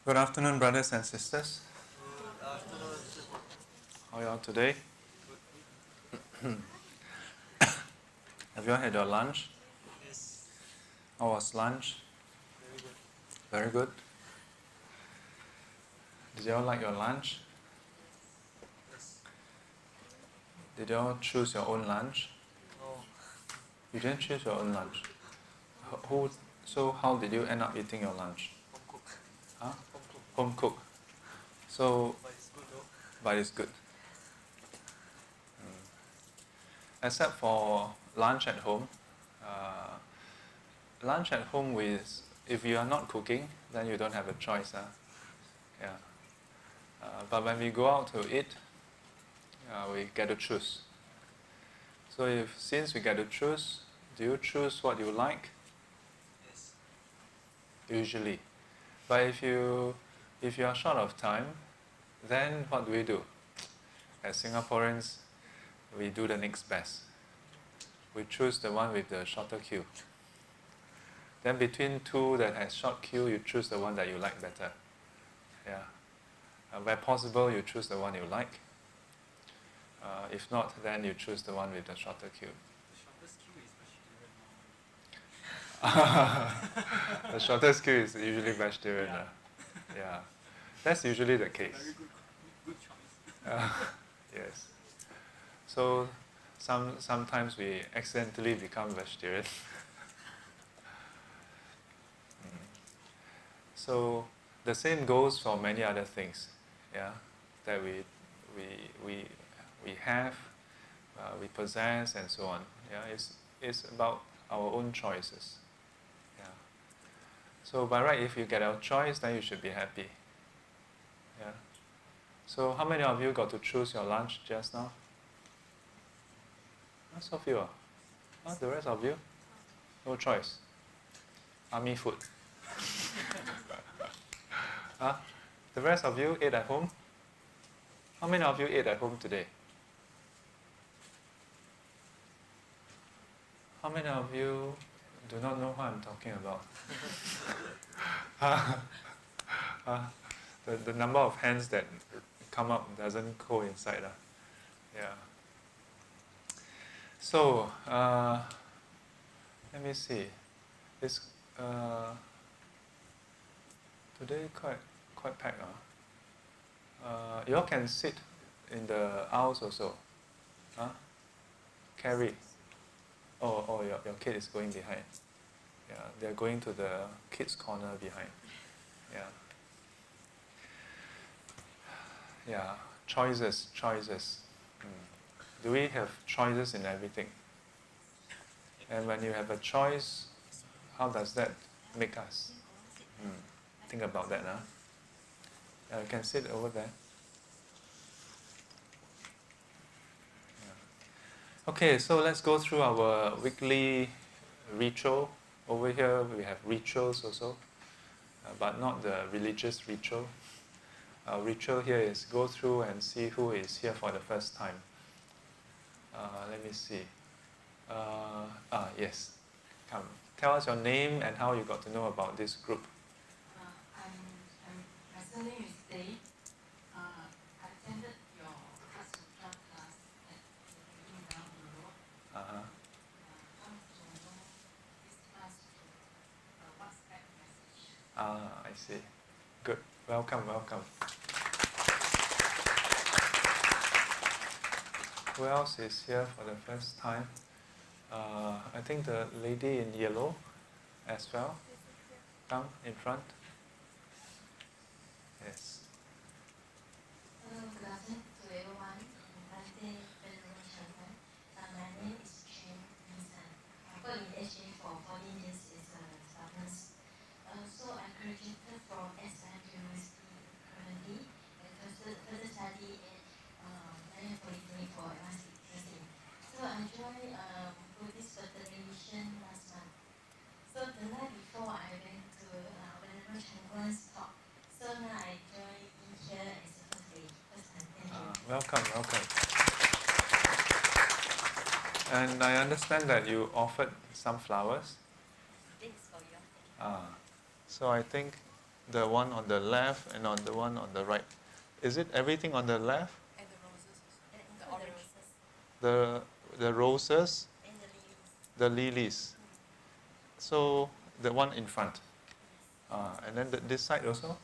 Good afternoon, brothers and sisters. Good afternoon, sir. How are you all today? Have you all had your lunch? Yes, How was lunch? very good. Very good. Did you all like your lunch? Yes. Did you all choose your own lunch? Oh, You didn't choose your own lunch. So how did you end up eating your lunch? home cook. Huh? Home cook. Home cooked. So, But it's good though. but it's good. Except for lunch at home. Lunch at home with, if you are not cooking, then you don't have a choice. Yeah. But when we go out to eat, we get to choose. So since we get to choose, do you choose what you like? Yes. Usually. But if you are short of time, then what do? As Singaporeans, we do the next best. We choose the one with the shorter queue. Then between two that has short queue, you choose the one that you like better. Yeah. Where possible, you choose the one you like. If not, then you choose the one with the shorter queue. The shortest queue is vegetarian. The shortest queue is usually vegetarian. Yeah. Yeah. That's usually the case. Very good choice. Yes. So sometimes we accidentally become vegetarian. So the same goes for many other things, yeah, that we have, we possess, and so on. Yeah, it's about our own choices. Yeah. So by right, if you get a choice, then you should be happy. Yeah. So how many of you got to choose your lunch just now? So few. The rest of you? No choice. Army food. The rest of you ate at home? How many of you ate at home today? How many of you do not know what I'm talking about? The number of hands that come up doesn't coincide. Yeah. So, let me see. It's today quite packed. You all can sit in the aisles also. Carry. Oh, your kid is going behind. Yeah, they're going to the kids' corner behind. Yeah. Yeah, choices. Do we have choices in everything? And when you have a choice, how does that make us? Think about that, you can sit over there. Yeah. Okay, so let's go through our weekly ritual. Over here we have rituals also, but not the religious ritual. Our ritual here is go through and see who is here for the first time. Let me see. Yes. Come. Tell us your name and how you got to know about this group. My surname is Day. I attended your Sutra class at the beginning down the road. Come to know this class through a WhatsApp message. I see. Good. Welcome. Who else is here for the first time? I think the lady in yellow as well. Come in front. Yes. Hello, good afternoon to everyone. Ven Chuan Guan. My name is Chen Nisan. I've worked in SGC for 14 years as a staff nurse. So I graduated from SGC03062018 and further study at Nanyang Polytechnic for advanced nursing. So I joined Buddhist Federation last month. So the night before I went to Ven Chuan Guan's talk. So now I joined in here as a first time. Thank you. Welcome. And I understand that you offered some flowers. This is for you. So I think the one on the left and on the one on the right. Is it everything on the left? And the roses, the orange. The roses, And the lilies. the lilies. So the one in front. And then this side also?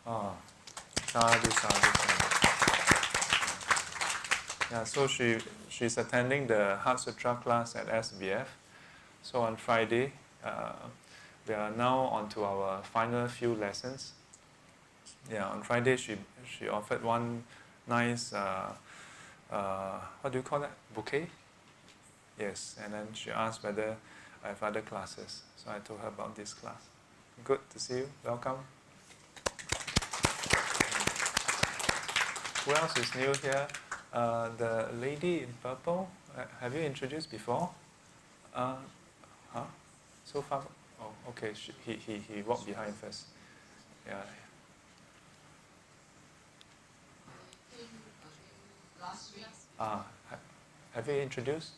Sadhu, sadhu, sadhu. Yeah, so she's attending the Heart Sutra class at SBF. So on Friday, we are now on to our final few lessons. Yeah, on Friday she offered one nice, what do you call that? Bouquet? Yes, and then she asked whether I have other classes. So I told her about this class. Good to see you. Welcome. Who else is new here? The lady in purple. Have you introduced before? So far? Oh, okay. He walked behind first. Yeah. Last week. Have you introduced?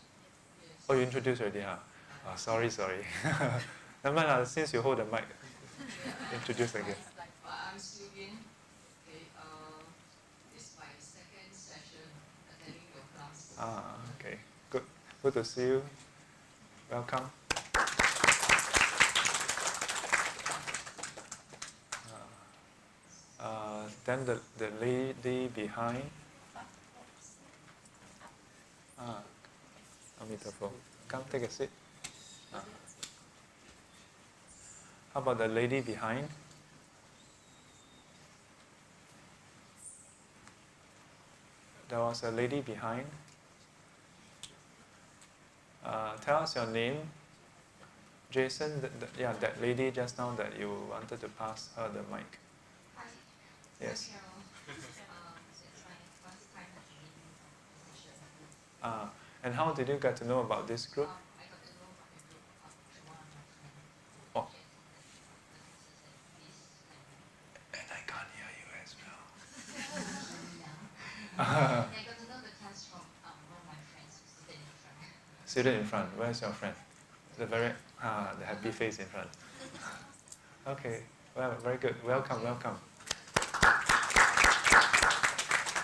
Oh, you introduced already, huh? Oh, sorry. Never mind, since you hold the mic, introduce again. I'm Sylvian. Okay, this is my second session attending your class. Okay. Good to see you. Welcome. Then the lady behind. Amitabha. Come take a seat. How about the lady behind? There was a lady behind. Tell us your name. Jason, that lady just now that you wanted to pass her the mic. Hi. Yes. Carol. It's my first time attending the session. And how did you get to know about this group? I got to know about the group through one of my friends. Oh. And I can't hear you as well. I got to know the class from one of my friends who's sitting in front. Seated in front. Where's your friend? The happy face in front. Okay. Well, very good. Welcome.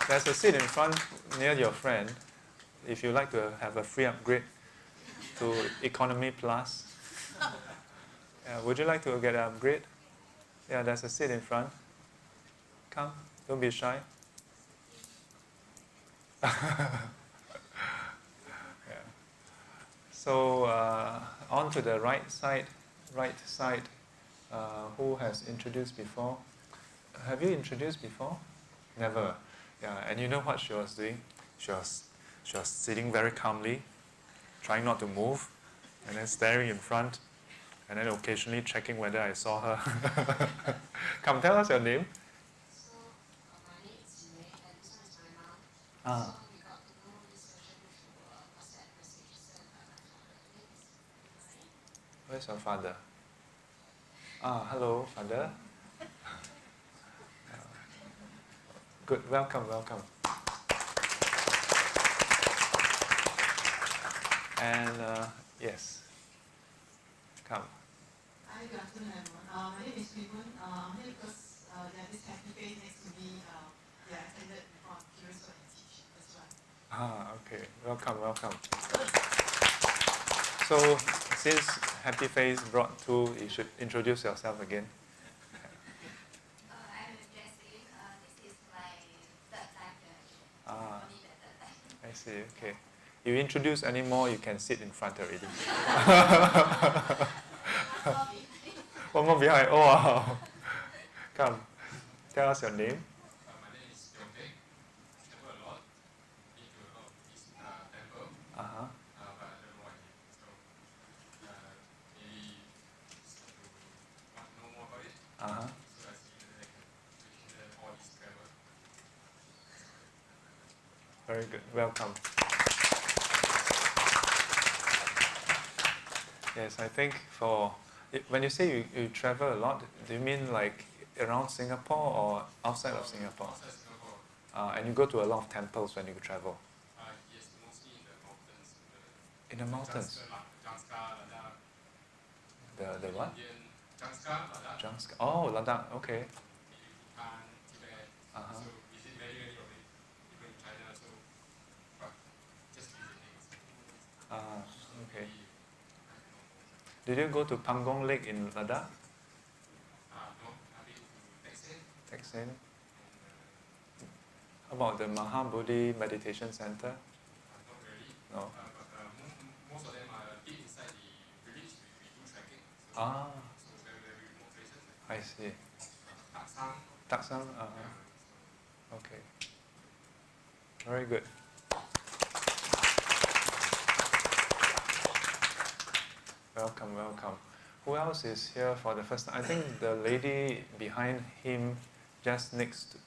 There's a seat in front near your friend. If you like to have a free upgrade to Economy Plus, would you like to get an upgrade? Yeah, there's a seat in front. Come, don't be shy. So on to the right side. Who has introduced before? Have you introduced before? Never. Yeah, and you know what she was doing? She was sitting very calmly, trying not to move, and then staring in front, and then occasionally checking whether I saw her. Come, tell us your name. So, my name is May, and this one is my mom. So, we got to know this session through WhatsApp message sent by my father. Where's your father? Hello, father. Good, welcome. And yes, come. Hi, good afternoon, everyone. My name is Vivian. I'm here because there's this happy face next to me. I attended before. I'm curious what they teach. That's why. Okay. Welcome. So, since Happy Face brought two, you should introduce yourself again. I'm Jessie. This is my third time here. Only the third time. I see. Okay. You introduce any more, you can sit in front already. One more behind. Oh wow. Come. Tell us your name. My name is Yongtae. I travel a lot, been to a lot of this temple, but I don't know what it is. So maybe to know more about it. So I see whether I can learn all this grammar. Very good. Welcome. Yes, I think when you say you travel a lot, do you mean like around Singapore or outside of Singapore? Outside Singapore. And you go to a lot of temples when you travel? Yes, mostly in the mountains. In the mountains? Janskar, Ladakh. The what? Indian Janska. Oh, Ladakh. Okay. Bhutan, Tibet. Uh-huh. So visit many of it, even in China. So, but just visiting. Ah, okay. Maybe, Did you go to Pangong Lake in Ladakh? no, I've been to Texas. Texan. How about the Mahabodhi Meditation Center? Not really. No. But most of them are deep inside the village. We do trekking. So, Ah, so very, very remote places. I see. Taksang. Taksang? Okay. Very good. Welcome, welcome. Who else is here for the first time? I think the lady behind him, just next,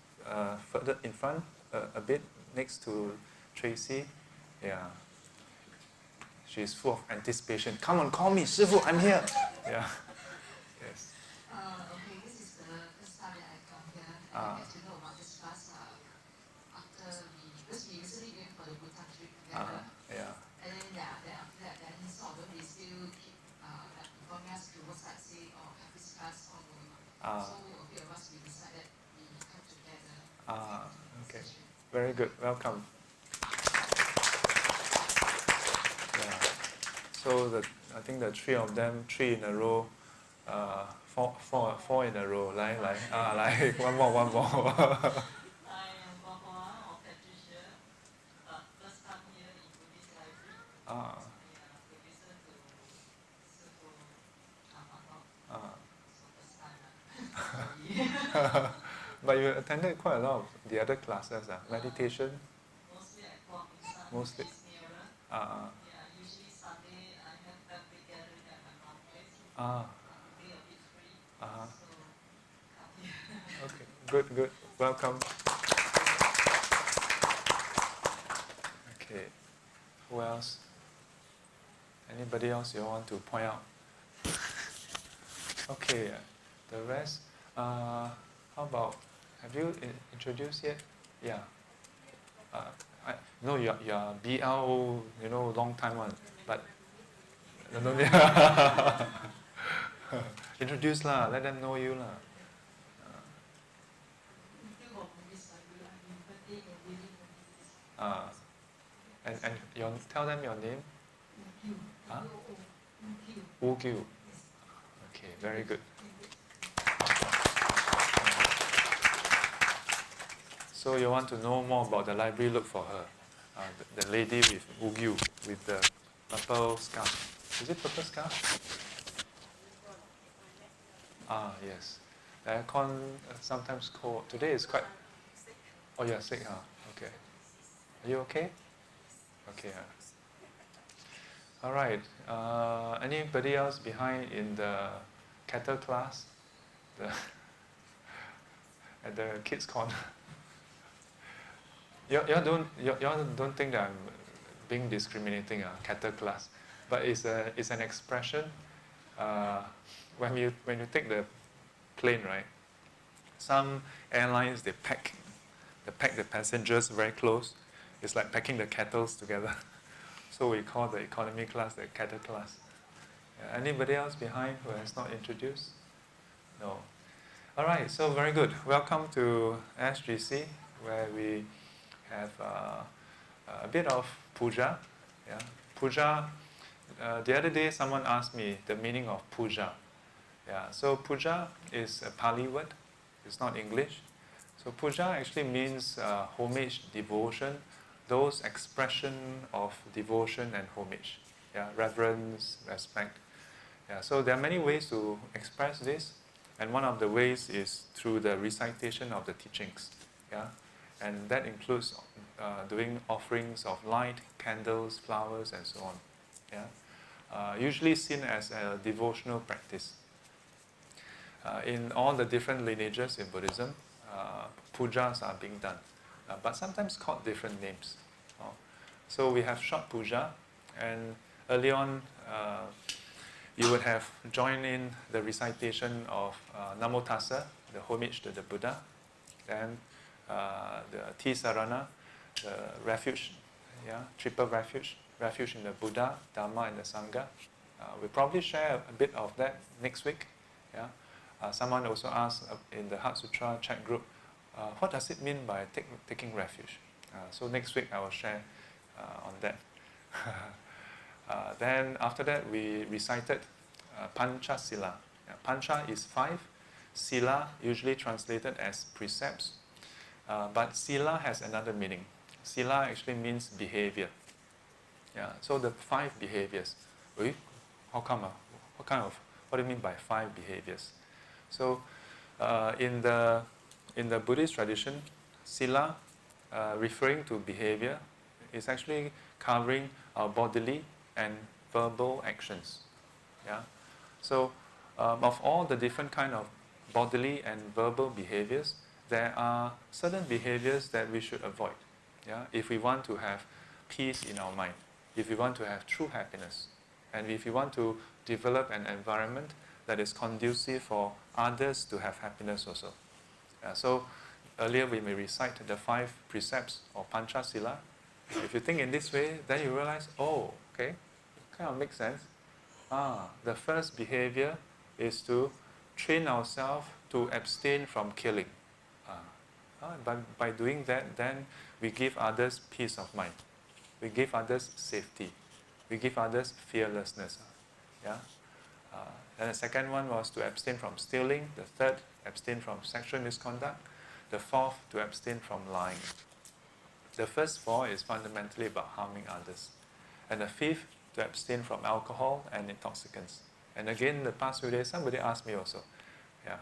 further in front, a bit next to Tracy. Yeah. She's full of anticipation. Come on, call me, Shifu, I'm here. Yeah. Yes. Okay, this is the first time that I come here. And I get to know about this class because we recently went for the Bhutan trip together. Yeah. And then after that, then he sort of they still keep informing us to what side say or have this class ongoing. So a few of us we decided we come together. Okay. Very good. Welcome. Yeah. So I think the three of them, 3 in a row, four in a row. Like, one more. I am Bahua or Patricia, first time here in Buddhist library. To listen to Sifu so first time. But you attended quite a lot of the other classes, meditation. Mostly at Kuala Lumpur, Mostly. which is nearer. Usually Sunday I have family gathering at my mom's place. Be a bit free. So come here. Okay, good. Welcome. Okay. Who else? Anybody else you want to point out? Okay, the rest. How about, have you introduced yet? Yeah. No, you're BL, long time one. But introduce lah, let them know you lah. And tell them your name. Wugyu. Okay, very good. So you want to know more about the library, look for her. The lady with Wugyu, with the purple scarf. Is it purple scarf? Yes. The aircon sometimes cold. Today is quite... Oh, you're sick, huh? Okay. Are you okay? Okay. All right. Anybody else behind in the cattle class? At the kids' corner? You don't think that I'm being discriminating, cattle class, but it's an expression. When you take the plane, right? Some airlines they pack the passengers very close. It's like packing the kettles together. So we call the economy class the cattle class. Anybody else behind who has not introduced? No. All right. So very good. Welcome to SGC, where we have a bit of puja. Yeah, puja. The other day, someone asked me the meaning of puja. Yeah, so puja is a Pali word. It's not English. So puja actually means homage, devotion, those expression of devotion and homage. Yeah, reverence, respect. Yeah, so there are many ways to express this, and one of the ways is through the recitation of the teachings. Yeah. And that includes doing offerings of light, candles, flowers, and so on. Yeah? Usually seen as a devotional practice. In all the different lineages in Buddhism, pujas are being done, but sometimes called different names. So we have short puja, and early on, you would have joined in the recitation of Namo Tassa, the homage to the Buddha, then the Tisarana, the refuge, triple refuge in the Buddha, Dharma, and the Sangha. We'll probably share a bit of that next week. Yeah. Someone also asked in the Heart Sutra chat group, what does it mean by taking refuge? So next week I will share on that. Then after that we recited Pancha Sila. Yeah, Pancha is 5. Sila usually translated as precepts. But Sila has another meaning. Sila actually means behavior. Yeah, so the 5 behaviors. How come? What do you mean by 5 behaviors? So in the Buddhist tradition, Sila, referring to behavior, is actually covering our bodily and verbal actions. Yeah. So of all the different kind of bodily and verbal behaviors, there are certain behaviors that we should avoid. Yeah. If we want to have peace in our mind, if we want to have true happiness, and if we want to develop an environment that is conducive for others to have happiness also. So earlier we may recite the 5 precepts or Pancha Sila. If you think in this way, then you realize, oh, okay, kind of makes sense. The first behavior is to train ourselves to abstain from killing. By doing that, then we give others peace of mind. We give others safety. We give others fearlessness. Yeah. And the second one was to abstain from stealing. The third, abstain from sexual misconduct. The fourth, to abstain from lying. The first 4 is fundamentally about harming others. And the fifth, to abstain from alcohol and intoxicants. And again, the past few days, somebody asked me also. Yeah.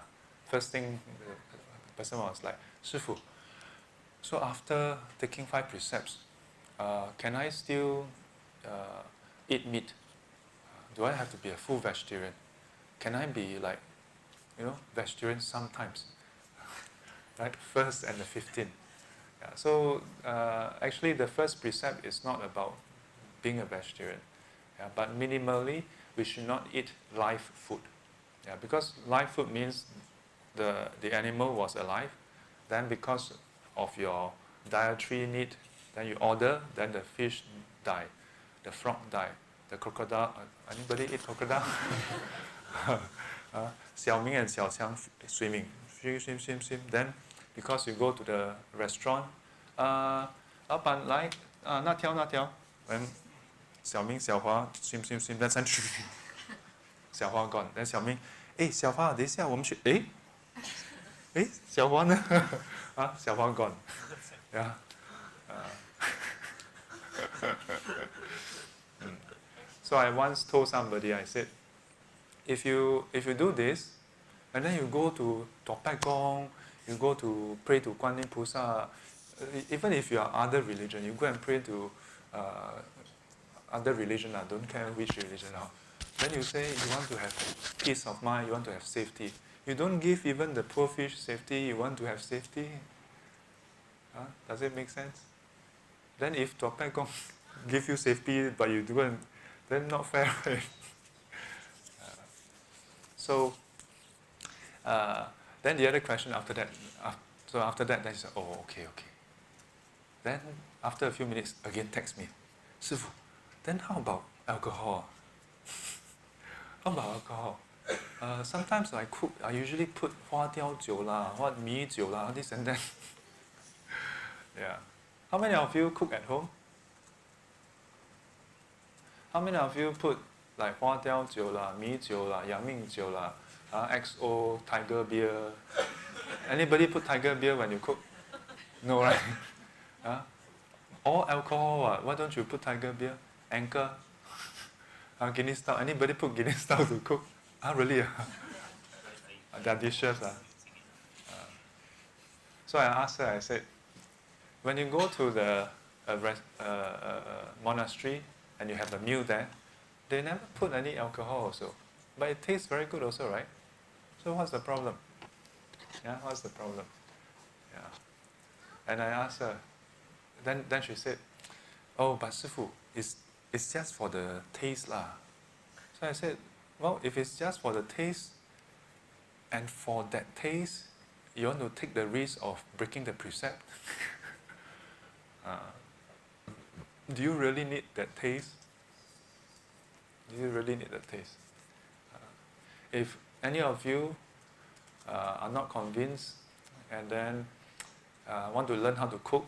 First thing, the person was like, 师父, so after taking 5 precepts, can I still eat meat? Do I have to be a full vegetarian? Can I be like, vegetarian sometimes? Right, 1st and the 15th. Yeah, so actually the first precept is not about being a vegetarian. Yeah, but minimally, we should not eat live food. Yeah, because live food means the animal was alive. Then because of your dietary need, then you order, then the fish die, the frog die, the crocodile. Anybody eat crocodile? Xiao Ming and Xiao Qiang swimming, swim. Then because you go to the restaurant, 老板来那条 then 小明小华 swim then 三去小华 gone then 小明小华等一下我们去小华呢小华 gone. Yeah. So I once told somebody, I said, if you do this, and then you go to Tok Pai Gong, you go to pray to Guan Yin Pusa, even if you are other religion, you go and pray to other religion, don't care which religion now. Then you say you want to have peace of mind, you want to have safety. You don't give even the poor fish safety, you want to have safety. Does it make sense? Then if Tok Pai Gong give you safety, but you do it, then not fair, right? So, then the other question after that, so after that, then you say, oh, okay. Then after a few minutes, again text me, 师父, then how about alcohol? How about alcohol? Sometimes I cook, I usually put 花雕酒啦, mi 酒啦, this and that. Yeah. How many of you cook at home? How many of you put like 花雕酒啦, mi 酒啦, 阳明酒啦, XO, tiger beer? Anybody put tiger beer when you cook? No, right? All alcohol, why don't you put tiger beer? Anchor? Guinness Stout. Anybody put Guinness Stout to cook? Really? They're dishes. So I asked her, I said, when you go to the monastery and you have a meal there, they never put any alcohol also. But it tastes very good also, right? So what's the problem? Yeah, what's the problem? Yeah. And I asked her, then she said, oh, but 师父, it's just for the taste lah. So I said, well, if it's just for the taste, and for that taste, you want to take the risk of breaking the precept? Do you really need that taste? Do you really need that taste? any of you are not convinced and then want to learn how to cook,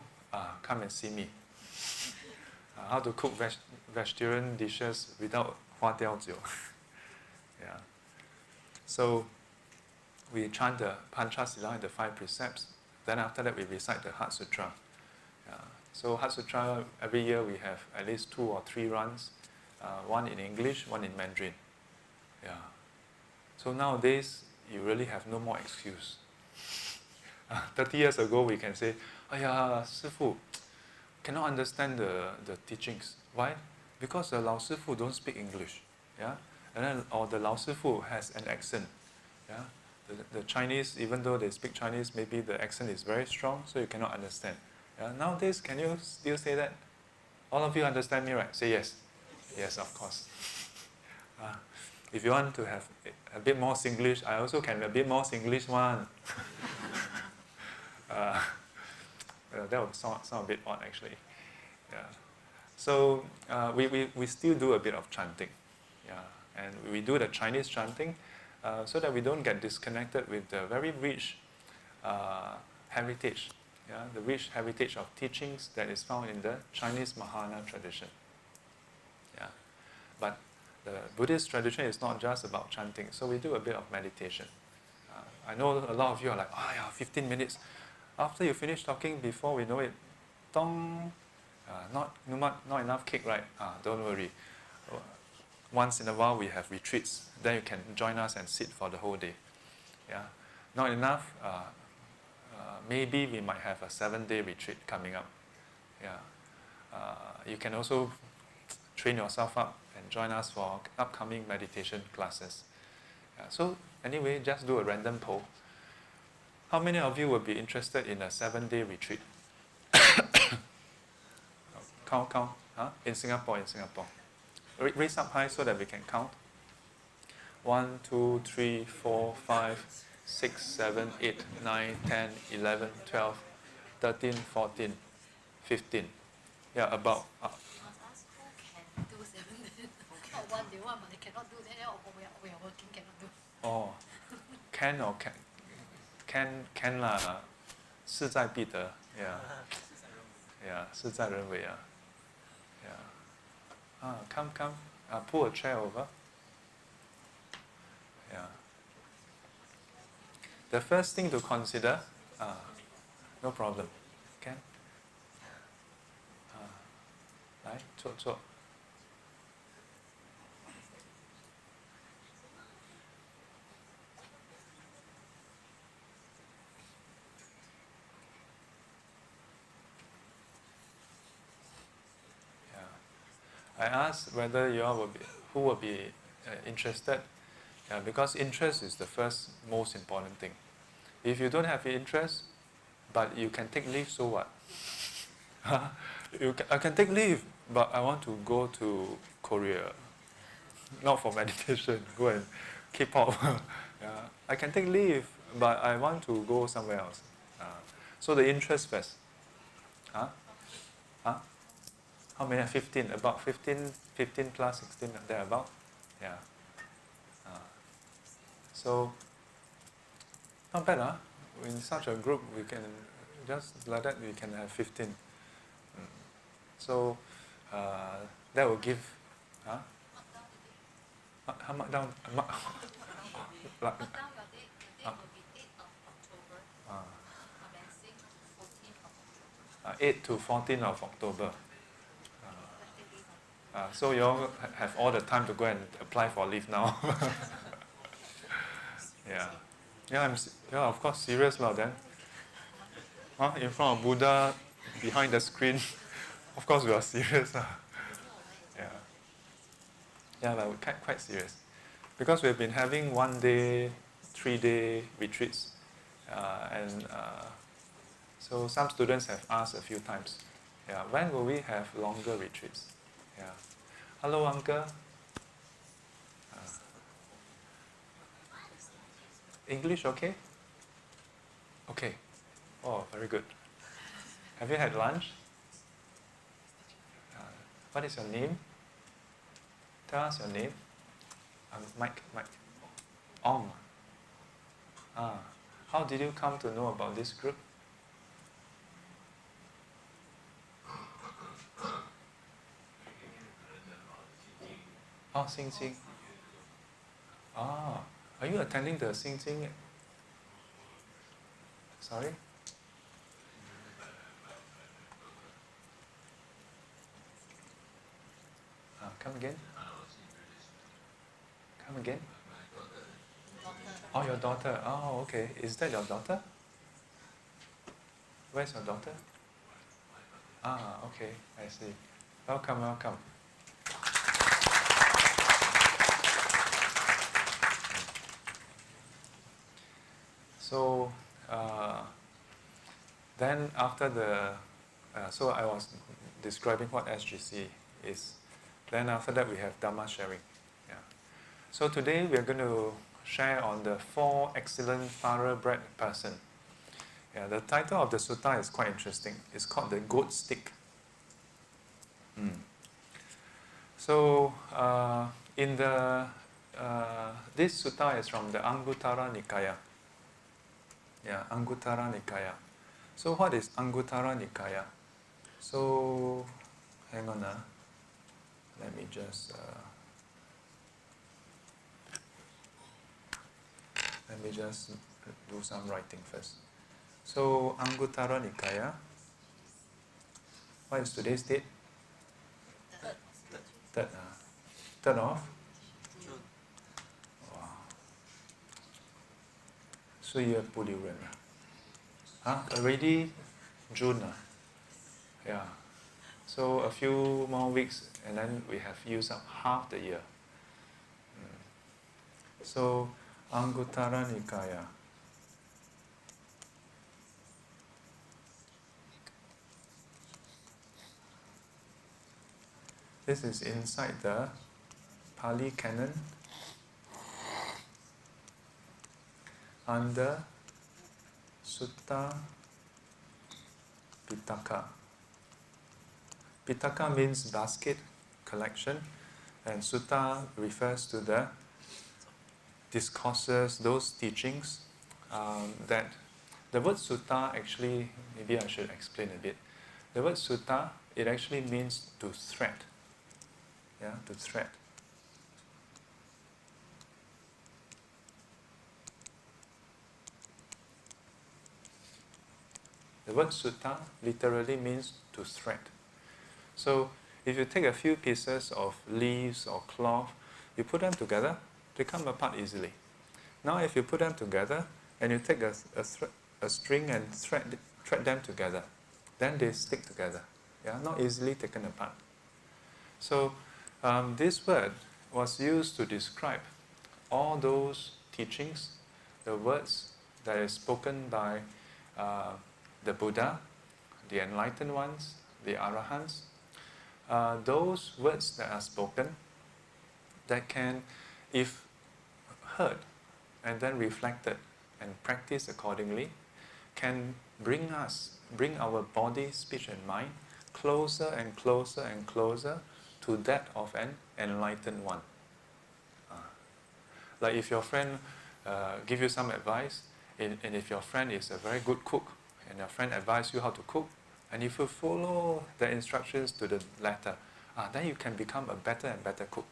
come and see me. How to cook vegetarian dishes without 花雕酒. Yeah. So we chant the Panchasila and the 5 precepts. Then after that we recite the Heart Sutra. So Heart Sutra, every year we have at least 2 or 3 runs. One in English, one in Mandarin. Yeah. So nowadays, you really have no more excuse. 30 years ago, we can say, "Aya, Sifu, cannot understand the teachings." Why? Because the Lao Sifu don't speak English. Yeah? And then, or the Lao Sifu has an accent. Yeah? The Chinese, even though they speak Chinese, maybe the accent is very strong, so you cannot understand. Yeah? Nowadays, can you still say that? All of you understand me, right? Say yes. Yes, of course. If you want to have a bit more Singlish, I also can a bit more Singlish one. That would sound a bit odd, actually. Yeah. So we still do a bit of chanting. Yeah. And we do the Chinese chanting so that we don't get disconnected with the very rich heritage. Yeah? The rich heritage of teachings that is found in the Chinese Mahayana tradition. Yeah. But the Buddhist tradition is not just about chanting, so we do a bit of meditation. I know a lot of you are like, "Oh yeah, 15 minutes." After you finish talking, before we know it, dong, not enough cake, right? Don't worry. Once in a while we have retreats, then you can join us and sit for the whole day. Yeah. Not enough, maybe we might have a 7-day retreat coming up. Yeah. You can also train yourself up and join us for upcoming meditation classes. So anyway, just do a random poll. How many of you would be interested in a 7-day retreat? Count. Huh? In Singapore. Raise up high so that we can count. 1, 2, 3, 4, 5, 6, 7, 8, 9, 10, 11, 12, 13, 14, 15. Yeah, about. One they want, but they cannot do that. Or we are working, cannot do. Oh, can or can 啦，势在必得 ，yeah, 事在人为啊 ，yeah, come, pull a chair over, yeah. The first thing to consider, no problem, can, 来坐。I asked whether who will be interested, because interest is the first most important thing. If you don't have interest, but you can take leave, so what? I can take leave, but I want to go to Korea, not for meditation, go and K-pop. Yeah. I can take leave, but I want to go somewhere else. So the interest first. How many? 15, about 15 plus 16, thereabout. Yeah. So, not bad, huh? In such a group, we can, just like that, we can have 15. So, that will give, how much down? Down your date will be 8th of October. Commencing 14th of October. 8 to 14th of October. So you all have all the time to go and apply for leave now. Yeah, of course, serious lah then. In front of Buddha, behind the screen, of course we are serious. Yeah, but we're quite serious. Because we've been having 1-day, 3-day retreats. So some students have asked a few times, when will we have longer retreats? Yeah. Hello, uncle. English okay? Okay. Oh, very good. Have you had lunch? What is your name? Tell us your name. Mike. Ong. Ah, how did you come to know about this group? Oh, Xing Jing. Ah, are you attending the Xing Jing? Sorry? Come again? Come again? Oh, your daughter. Oh, okay. Is that your daughter? Where's your daughter? Ah, okay. I see. Welcome, welcome. So, then after so I was describing what SGC is. Then after that we have Dhamma sharing. Yeah. So today we are going to share on the 4 excellent thoroughbred person. Yeah, the title of the sutta is quite interesting. It's called the goat stick. So in the this sutta is from the Anguttara Nikaya. Yeah, Anguttara Nikaya. So what is Anguttara Nikaya? So hang on, let me just do some writing first. So Anguttara Nikaya. What is today's date? Third of June. Wow. 4月不留人了。Already June. Yeah. So a few more weeks and then we have used up half the year. So Anguttara Nikaya. This is inside the Pali Canon under Sutta Pitaka. Pitaka means basket, collection, and Sutta refers to the discourses, those teachings that the word Sutta actually, maybe I should explain a bit. The word Sutta, it actually means to thread. Yeah, to thread. The word sutta literally means to thread. So if you take a few pieces of leaves or cloth, you put them together, they come apart easily. Now if you put them together and you take a string and thread them together, then they stick together. Yeah, not easily taken apart. So this word was used to describe all those teachings, the words that is spoken by the Buddha, the enlightened ones, the Arahants. Those words that are spoken that can, if heard and then reflected and practiced accordingly, can bring our body, speech and mind closer and closer and closer to that of an enlightened one. Like if your friend give you some advice, and if your friend is a very good cook, and your friend advises you how to cook, and if you follow the instructions to the letter, then you can become a better and better cook.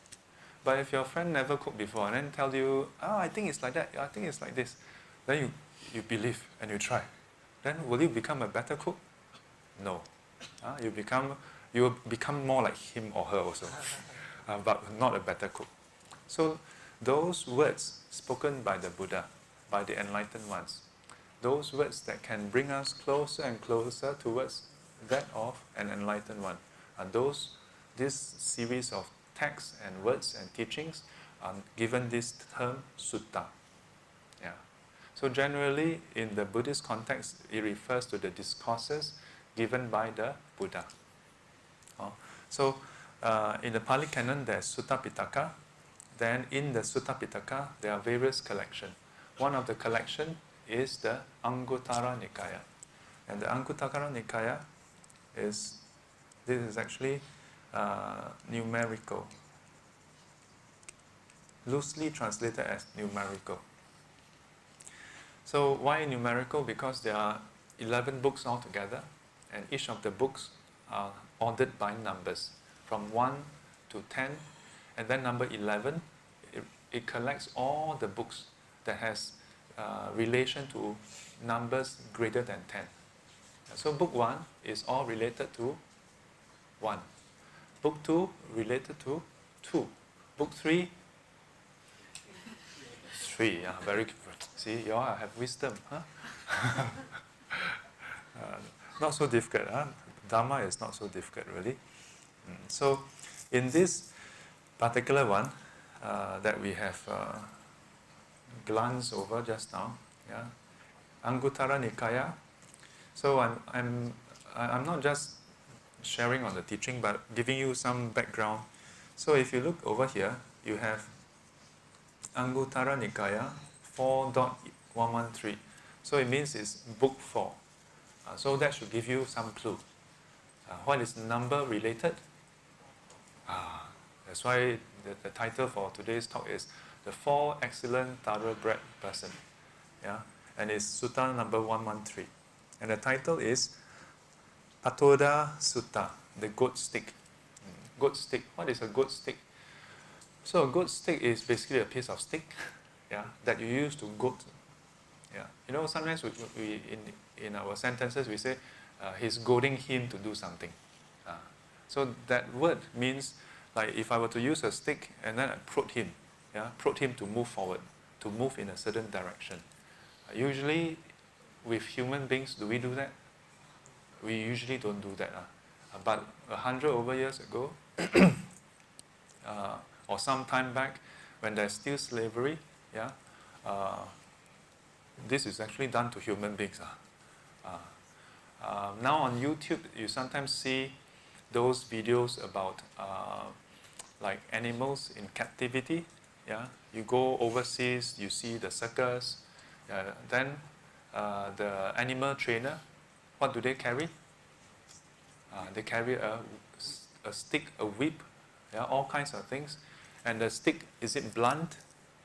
But if your friend never cooked before and then tell you, I think it's like that, I think it's like this, then you believe and you try. Then will you become a better cook? No. You will become more like him or her also, but not a better cook. So those words spoken by the Buddha, by the enlightened ones, those words that can bring us closer and closer towards that of an enlightened one, this series of texts and words and teachings are given this term sutta. Yeah. So generally in the Buddhist context, it refers to the discourses given by the Buddha. So in the Pali Canon there's Sutta Pitaka. Then in the Sutta Pitaka there are various collections. One of the collection is the Anguttara Nikaya. And the Anguttara Nikaya this is actually numerical. Loosely translated as numerical. So why numerical? Because there are 11 books altogether, and each of the books are ordered by numbers from 1 to 10, and then number 11, it collects all the books that has relation to numbers greater than 10. So book 1 is all related to 1. Book 2 related to 2. Book 3, 3. Yeah, very good. See, you all have wisdom, huh? Not so difficult, huh? Dharma is not so difficult, really. So, in this particular one that we have glanced over just now, yeah, Anguttara Nikaya. So I'm not just sharing on the teaching, but giving you some background. So if you look over here, you have Anguttara Nikaya 4.113. So it means it's book 4. So that should give you some clue. What is number related? That's why the title for today's talk is The 4 Excellent Thoroughbred Person. Yeah? And it's Sutta number 113. And the title is Patoda Sutta, the goat stick. Goat stick. What is a goat stick? So a goat stick is basically a piece of stick, yeah, that you use to goat. Yeah. You know, sometimes we in our sentences we say he's goading him to do something. So that word means, like, if I were to use a stick and then I prod him, yeah, prod him to move forward, to move in a certain direction. Usually, with human beings, do we do that? We usually don't do that. But 100 over years ago, or some time back, when there's still slavery, yeah, this is actually done to human beings. Now on YouTube, you sometimes see those videos about like animals in captivity. Yeah, you go overseas, you see the circus. Then the animal trainer, what do they carry? They carry a stick, a whip, yeah, all kinds of things. And the stick, is it blunt?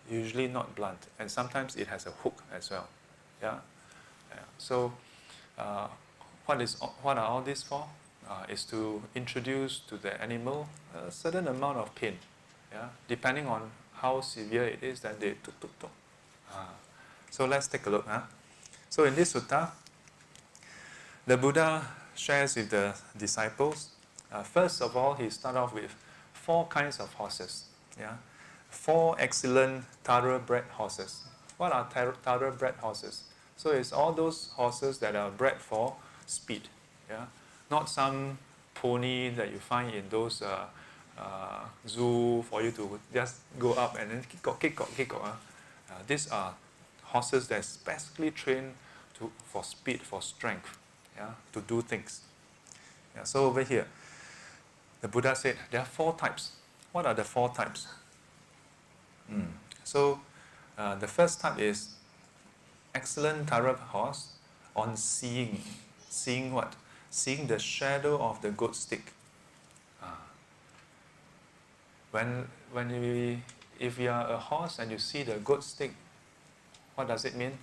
Usually not blunt, and sometimes it has a hook as well. Yeah. So, what are all this for? Is to introduce to the animal a certain amount of pain. Yeah. Depending on how severe it is, then they tuk tuk tuk. So let's take a look. So in this sutta, the Buddha shares with the disciples. First of all, he starts off with 4 kinds of horses. Yeah, 4 excellent thoroughbred horses. What are thoroughbred horses? So it's all those horses that are bred for speed. Yeah, not some pony that you find in those zoo for you to just go up and then kick. These are horses that are specifically trained for speed, for strength, yeah, to do things. Yeah, so over here, the Buddha said there are 4 types. What are the 4 types? So the first type is excellent thoroughbred horse on seeing. Seeing what? Seeing the shadow of the goat stick. If you are a horse and you see the goat stick, what does it mean?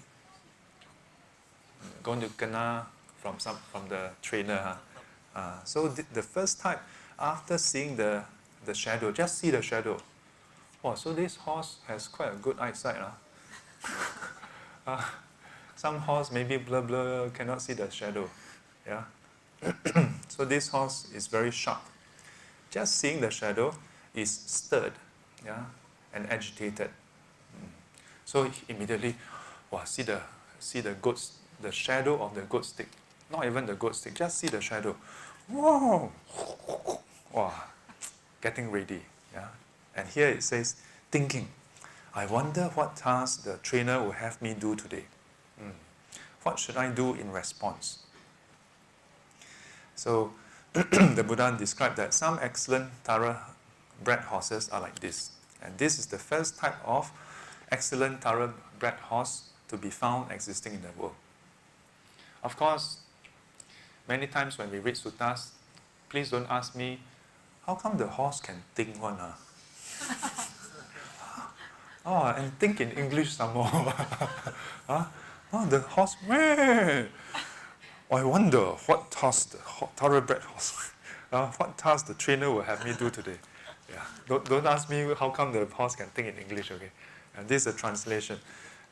Going to kena from the trainer. So the first type, after seeing the shadow, just see the shadow. Oh, so this horse has quite a good eyesight. Some horse maybe blur, cannot see the shadow. Yeah. So this horse is very sharp. Just seeing the shadow is stirred, yeah, and agitated. So immediately, see the goats, the shadow of the goat stick. Not even the goat stick, just see the shadow. Whoa! Wow, getting ready. Yeah. And here it says, thinking, I wonder what task the trainer will have me do today. What should I do in response? So the Buddha described that some excellent thoroughbred horses are like this. And this is the first type of excellent thoroughbred horse to be found existing in the world. Of course, many times when we read suttas, please don't ask me, how come the horse can think one? And think in English some more. Oh, the horse, meh. I wonder what task the thoroughbred horse, what task the trainer will have me do today. Yeah, don't ask me how come the horse can think in English, okay? And this is a translation.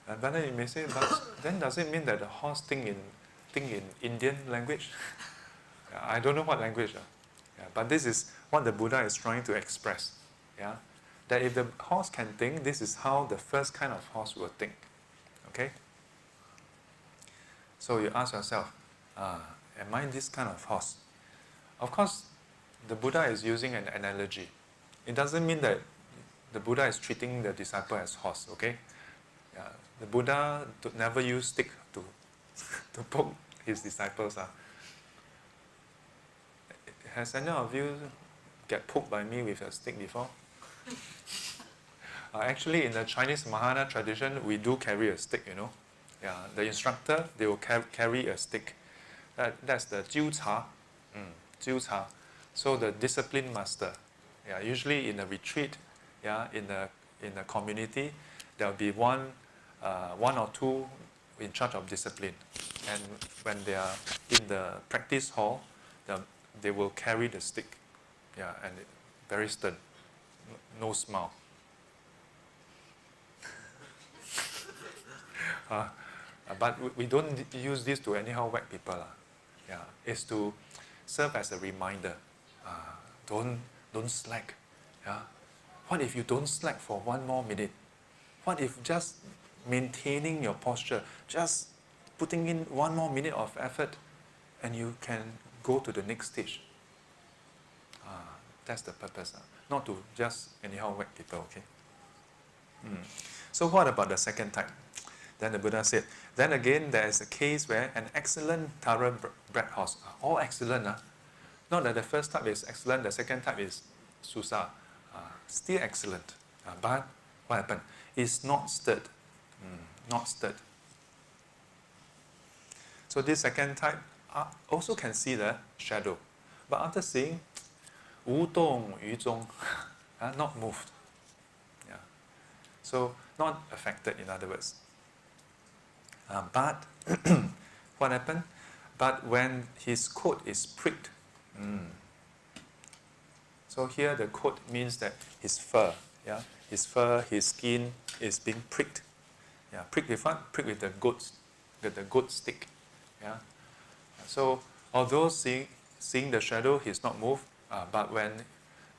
And then you may say, but then does it mean that the horse think in Indian language? Yeah, I don't know what language. Yeah, but this is what the Buddha is trying to express. Yeah, that if the horse can think, this is how the first kind of horse will think. Okay? So you ask yourself, am I this kind of horse? Of course, the Buddha is using an analogy. It doesn't mean that the Buddha is treating the disciple as horse, okay? Yeah, the Buddha never use stick to, to poke his disciples. Has any of you get poked by me with a stick before? Actually, in the Chinese Mahayana tradition, we do carry a stick, you know. Yeah, the instructor, they will carry a stick. That's the 纠察, 纠察. So the discipline master. Yeah, usually in a retreat, yeah, in a community, there will be one or two in charge of discipline. And when they are in the practice hall, they will carry the stick. Yeah, and very stern, no smile. But we don't use this to anyhow whack people. Yeah, it's to serve as a reminder. Don't slack. Yeah. What if you don't slack for 1 more minute? What if just maintaining your posture, just putting in 1 more minute of effort, and you can go to the next stage? That's the purpose. Not to just anyhow whack people, okay? So what about the second type? Then the Buddha said, then again there is a case where an excellent thoroughbred horse, all excellent, not that the first type is excellent, the second type is susa, still excellent, but what happened? It's not stirred, not stirred. So this second type also can see the shadow, but after seeing 无动于衷, not moved. Yeah. So not affected, in other words. But what happened? But when his coat is pricked, so here the coat means that his fur, yeah, his fur, his skin is being pricked. Yeah, pricked with what? Pricked with the goat stick. Yeah. So although seeing the shadow, he's not moved. But when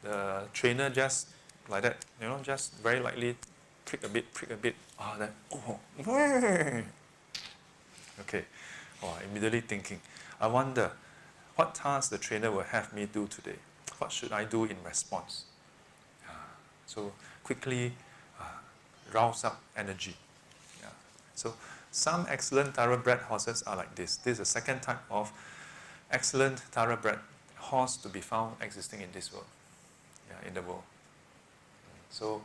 the trainer just like that, you know, just very lightly prick a bit, then okay. Immediately thinking, I wonder what task the trainer will have me do today. What should I do in response? So quickly rouse up energy. Yeah. So some excellent thoroughbred horses are like this. This is the second type of excellent thoroughbred horse to be found existing in this world, in the world. So,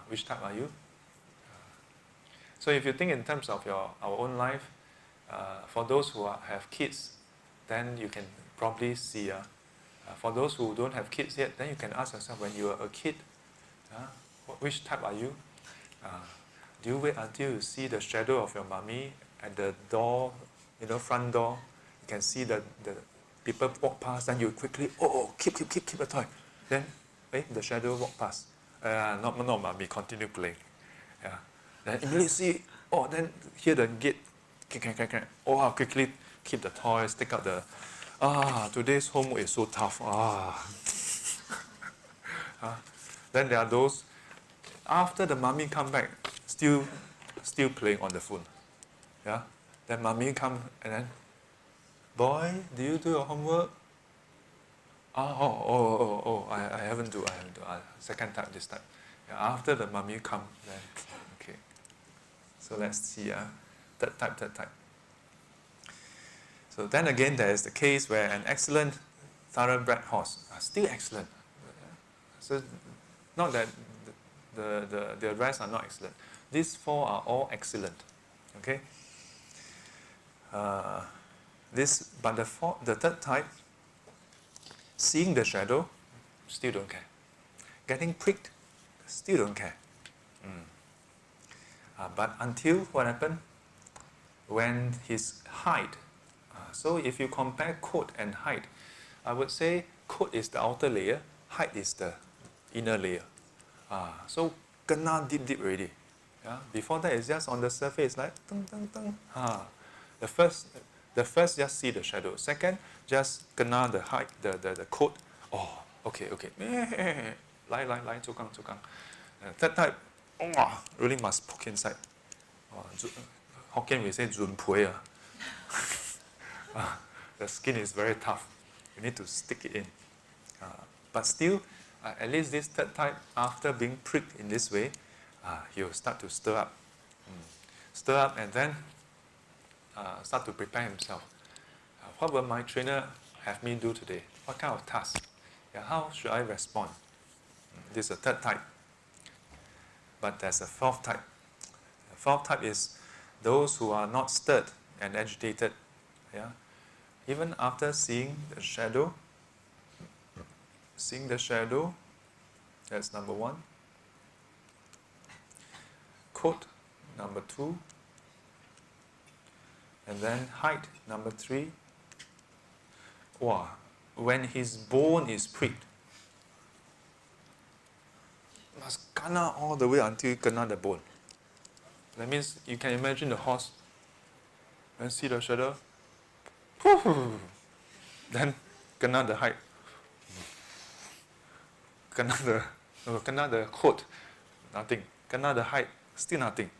which type are you? So, if you think in terms of our own life, for those who have kids, then you can probably see. For those who don't have kids yet, then you can ask yourself, when you were a kid, which type are you? Do you wait until you see the shadow of your mommy at the door, front door? You can see the people walk past, then you quickly, keep the toy. Then, the shadow walk past. Not mommy, continue playing. Yeah. Then immediately see, then hear the gate, I'll quickly keep the toys, take out the, today's homework is so tough. Then there are those, after the mommy come back, still playing on the phone. Yeah. Then mommy come and then, boy, do you do your homework? I haven't do. Second time this time. Yeah, after the mommy come, then okay. So let's see. Third type. So then again, there is the case where an excellent thoroughbred horse, still excellent. So not that the rest are not excellent. These 4 are all excellent. Okay. But the third type, seeing the shadow, still don't care. Getting pricked, still don't care. But until what happened? when his height, so if you compare coat and height, I would say coat is the outer layer, height is the inner layer. So kena deep already. Yeah? Before that it's just on the surface like tung, tung, tung. The first just see the shadow. Second, just kena the height, the coat. Oh, okay. 来做工。Third type, really must poke inside. Hokkien we say 准皮. The skin is very tough. You need to stick it in. But still, at least this third type, after being pricked in this way, he will start to stir up. Stir up and then start to prepare himself. What will my trainer have me do today? What kind of task? How should I respond? This is a third type. But there's a fourth type. The fourth type is those who are not stirred and agitated. Yeah? Even after seeing the shadow, that's number one. Coat, number two. And then height, number three. When his bone is pricked, must kena all the way until kena the bone. That means you can imagine the horse and see the shadow. Then kena the height. Kena the coat, nothing. Kena the height, still nothing.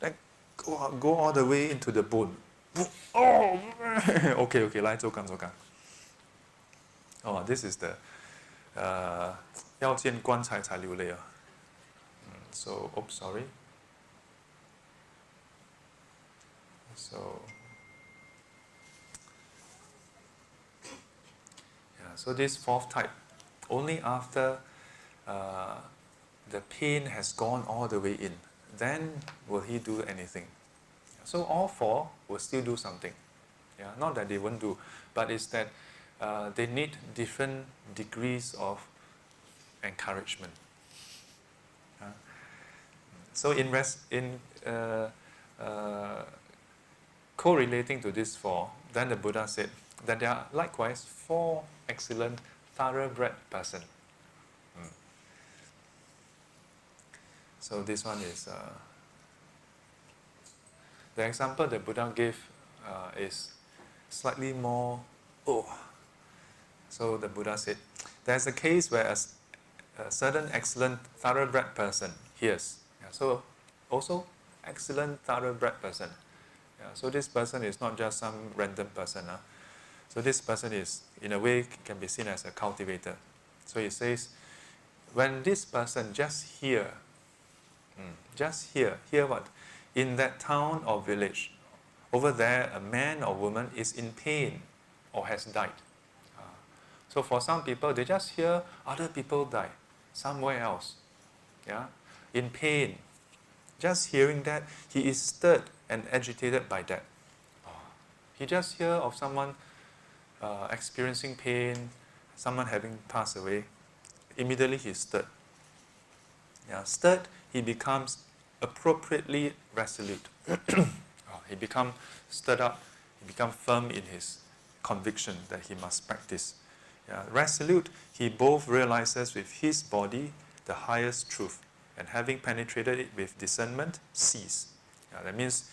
Then go all the way into the bone. Okay, 来做工。This is the 要见棺材才流泪啊。So, oops, sorry. So this fourth type, only after the pain has gone all the way in, then will he do anything. So all four will still do something. Not that they won't do, but it's that they need different degrees of encouragement. So in correlating to these four, then the Buddha said that there are likewise four excellent thoroughbred person. So this one is the example the Buddha gave is slightly more. So the Buddha said, there's a case where a certain excellent thoroughbred person hears. So also excellent thoroughbred person. So this person is not just some random person. So this person is, in a way, can be seen as a cultivator. So he says, when this person just hear what? In that town or village, over there a man or woman is in pain or has died. So for some people, they just hear other people die somewhere else, in pain. Just hearing that, he is stirred and agitated by that. He just hear of someone experiencing pain, someone having passed away. Immediately he is stirred. Stirred, he becomes appropriately resolute. He becomes stirred up, he becomes firm in his conviction that he must practice. Resolute, he both realizes with his body the highest truth, and having penetrated it with discernment, sees. That means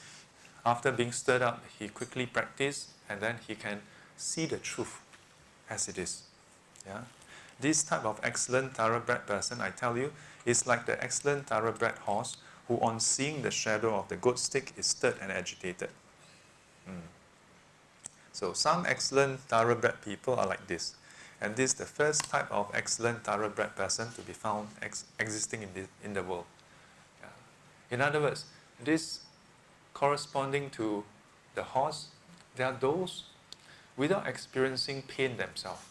after being stirred up, he quickly practices, and then he can see the truth as it is. This type of excellent thoroughbred person, I tell you, is like the excellent thoroughbred horse who on seeing the shadow of the goat stick is stirred and agitated. So some excellent thoroughbred people are like this. And this is the first type of excellent thoroughbred person to be found existing in the world. In other words, this corresponding to the horse, there are those without experiencing pain themselves.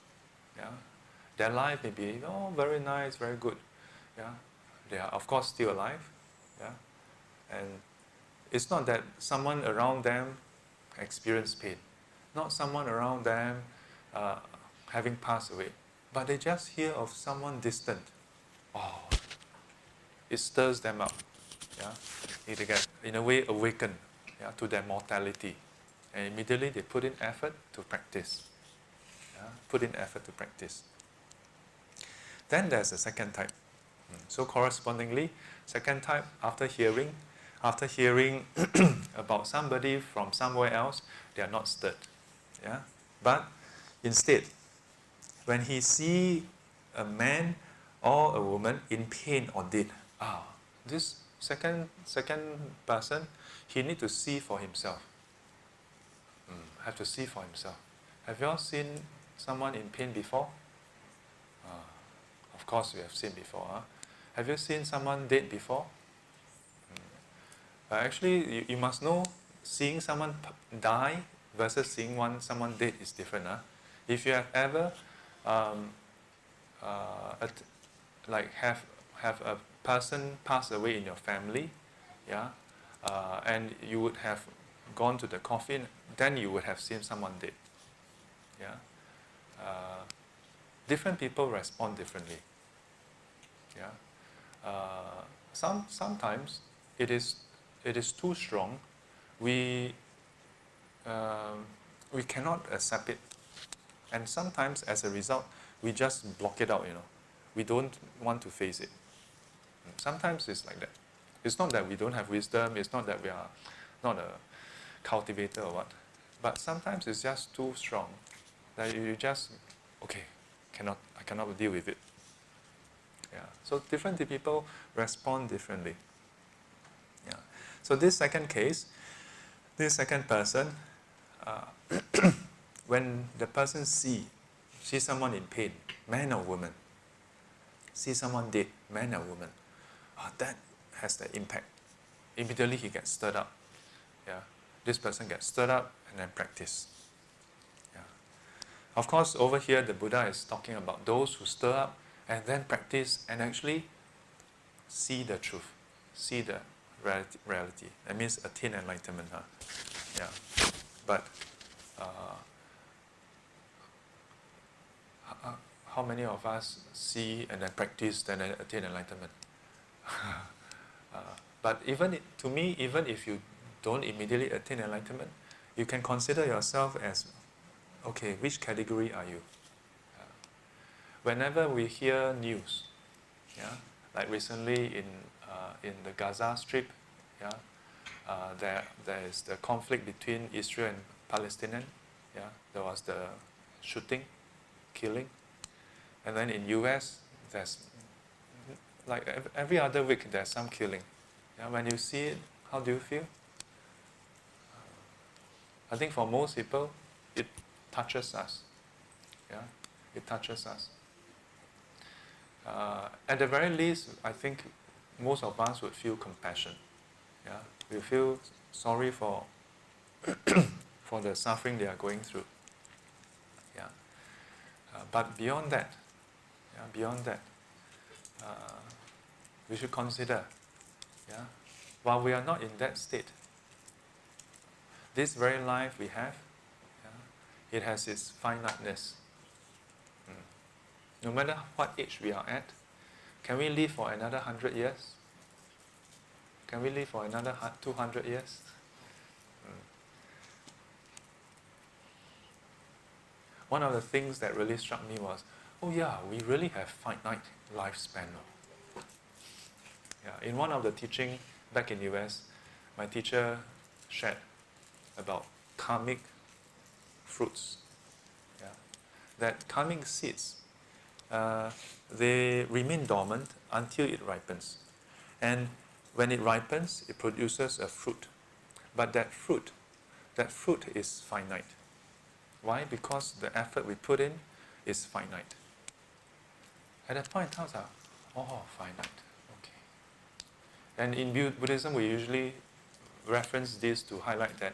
Their life may be very nice, very good. They are of course still alive. And it's not that someone around them experienced pain, not someone around them having passed away, but they just hear of someone distant. It stirs them up. They get, in a way, awakened. yeah, to their mortality. And immediately they put in effort to practice. Yeah, put in effort to practice. Then there's a second type. So correspondingly, second type, after hearing about somebody from somewhere else, they are not stirred. Yeah? But instead, when he see a man or a woman in pain or dead, this second person, he need to see for himself. Have to see for himself. Have you all seen someone in pain before? Of course we have seen before. Huh? Have you seen someone dead before? Actually, you must know, seeing someone die versus seeing someone dead is different. Huh? If you have ever have a person pass away in your family, yeah, and you would have gone to the coffin, then you would have seen someone dead. Yeah, different people respond differently. Yeah, sometimes it is too strong. We cannot accept it, and sometimes as a result, we just block it out. We don't want to face it. Sometimes it's like that. It's not that we don't have wisdom. It's not that we are not a cultivator or what. But sometimes it's just too strong that you just, okay, I cannot deal with it. Yeah. So different people respond differently. Yeah. So this second case, this second person, when the person see someone in pain, man or woman, see someone dead, man or woman, that has the impact. Immediately he gets stirred up. Yeah. This person gets stirred up and then practice. Yeah. Of course, over here the Buddha is talking about those who stir up and then practice and actually see the truth, see the reality. That means attain enlightenment. Huh? Yeah. But how many of us see and then practice and then attain enlightenment? But to me, even if you don't immediately attain enlightenment, you can consider yourself as, okay, which category are you? Whenever we hear news, yeah, like recently in the Gaza Strip, yeah, there is the conflict between Israel and Palestinian. Yeah, there was the shooting, killing, and then in US there's like every other week there's some killing. Yeah, when you see it, how do you feel? I think for most people, it touches us. Yeah, it touches us. At the very least, I think most of us would feel compassion. Yeah, we feel sorry for for the suffering they are going through. Yeah, but beyond that, we should consider. Yeah, while we are not in that state, this very life we have, yeah, it has its finiteness. No matter what age we are at, can we live for another 100 years? Can we live for another 200 years? One of the things that really struck me was, oh yeah, we really have finite lifespan. Yeah, in one of the teaching back in US, my teacher shared about karmic fruits. Yeah, that karmic seeds, they remain dormant until it ripens. And when it ripens, it produces a fruit. But that fruit is finite. Why? Because the effort we put in is finite. At that point in time, I was like, finite. Okay. And in Buddhism, we usually reference this to highlight that,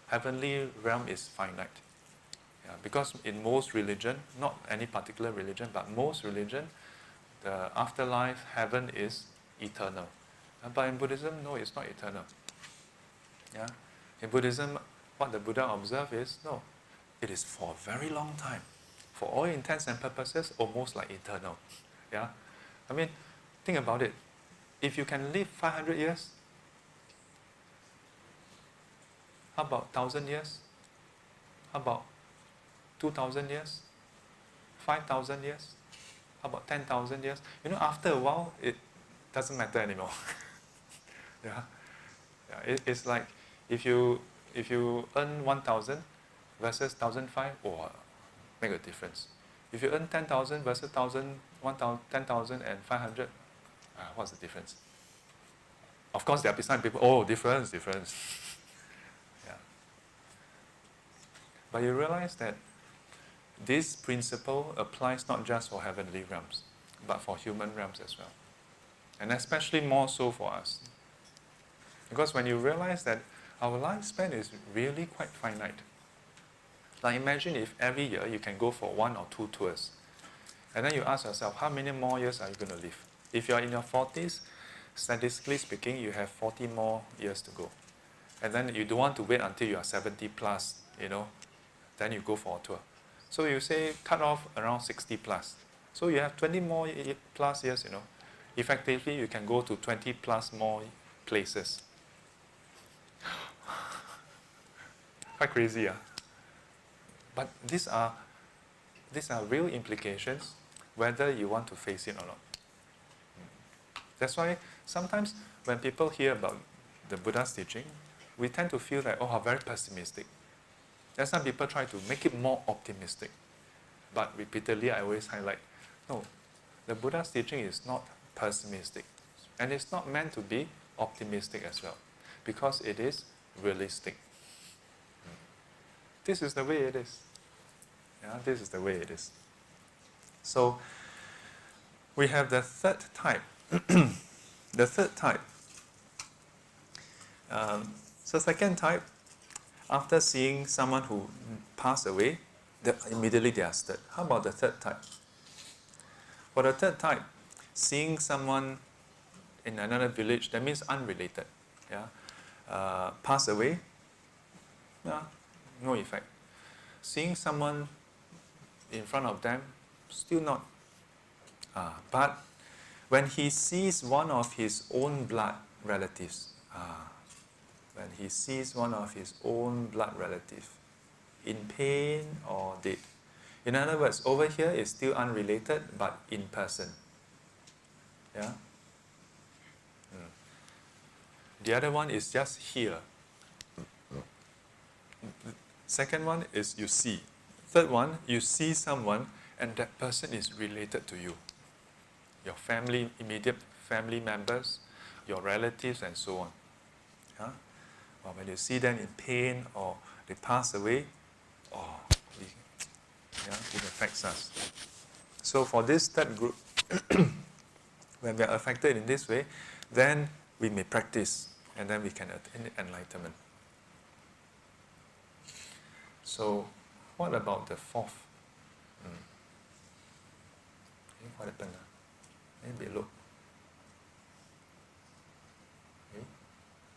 heavenly realm is finite. Yeah, because in most religion, not any particular religion, but most religion, the afterlife, heaven is eternal. But in Buddhism, no, it's not eternal. Yeah? In Buddhism, what the Buddha observed is, no, it is for a very long time. For all intents and purposes, almost like eternal. Yeah? I mean, think about it. If you can live 500 years, How about 1,000 years? How about 2,000 years? 5,000 years? How about 10,000 years? After a while, it doesn't matter anymore. Yeah, it's like if you earn 1,000 versus 1,005, make a difference. If you earn 10,000 versus 10,500, what's the difference? Of course, there are some people, difference. Yeah. But you realize that this principle applies not just for heavenly realms, but for human realms as well. And especially more so for us. Because when you realize that our lifespan is really quite finite. Like imagine if every year you can go for 1 or 2 tours. And then you ask yourself, how many more years are you going to live? If you're in your 40s, statistically speaking, you have 40 more years to go. And then you don't want to wait until you are 70 plus, then you go for a tour. So you say cut off around 60 plus. So you have 20 more plus years, Effectively, you can go to 20 plus more places. Quite crazy, yeah. But these are real implications, whether you want to face it or not. That's why sometimes when people hear about the Buddha's teaching, we tend to feel like, very pessimistic. And some people try to make it more optimistic. But repeatedly, I always highlight, no, the Buddha's teaching is not pessimistic. And it's not meant to be optimistic as well, because it is realistic. This is the way it is. Yeah, this is the way it is. So, we have the third type. The third type. So second type, after seeing someone who passed away, immediately they are stirred. How about the third type? For the third type, seeing someone in another village, that means unrelated, pass away, no effect. Seeing someone in front of them, still not. But when he sees one of his own blood relatives, in pain or dead. In other words, over here is still unrelated, but in person. Yeah. The other one is just here. Second one is you see. Third one, you see someone and that person is related to you. Your family, immediate family members, your relatives and so on. Or when you see them in pain or they pass away, it affects us. So for this third group, when we are affected in this way, then we may practice and then we can attain enlightenment. So, what about the fourth? What happened? Maybe look.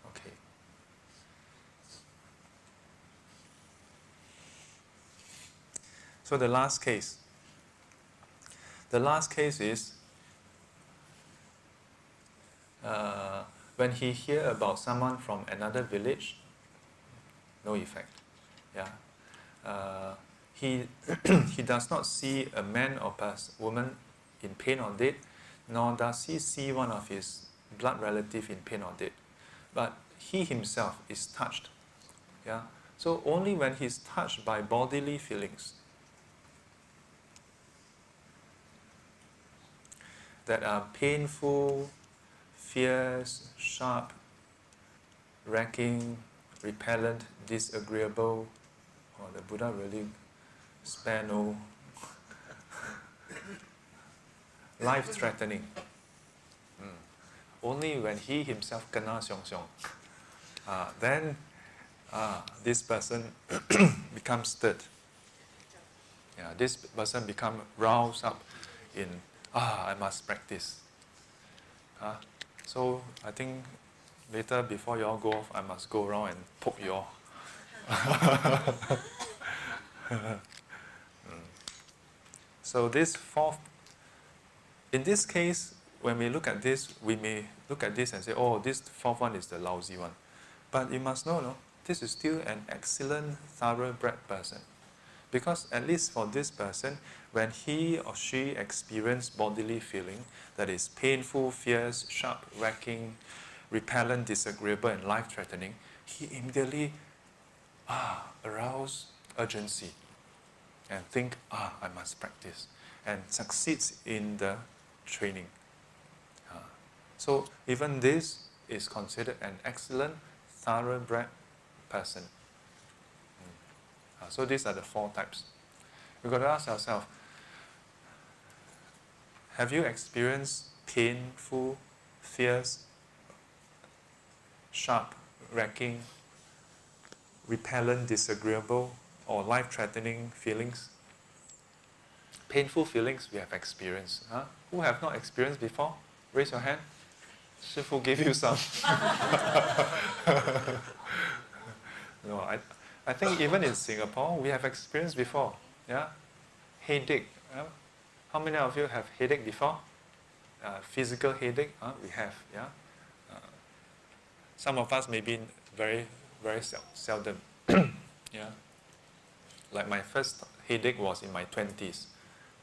Okay. So the last case. The last case is when he hear about someone from another village, no effect. He he does not see a man or woman in pain or dead, nor does he see one of his blood relative in pain or dead. But he himself is touched. So only when he's touched by bodily feelings that are painful, fierce, sharp, racking, repellent, disagreeable, the Buddha really spare no life-threatening. Only when he himself kena xiong-xiong, then this person becomes stirred. This person becomes roused up in, I must practice. So I think later before you all go off, I must go around and poke you all. So this fourth, in this case, when we look at this, we may look at this and say, this fourth one is the lousy one. But you must know, this is still an excellent thoroughbred person. Because at least for this person, when he or she experiences bodily feeling that is painful, fierce, sharp, racking, repellent, disagreeable, and life-threatening, he immediately arouse urgency and think, I must practice, and succeeds in the training. So even this is considered an excellent thoroughbred person. So these are the 4 types. We've got to ask ourselves, have you experienced painful, fierce, sharp, racking, repellent, disagreeable, or life-threatening feelings? Painful feelings we have experienced. Who have not experienced before? Raise your hand. Shifu gave you some. No, I think even in Singapore, we have experienced before. Yeah, headache. How many of you have headache before? Physical headache. We have. Yeah. Some of us maybe very, very seldom. Yeah. Like my first headache was in my 20s.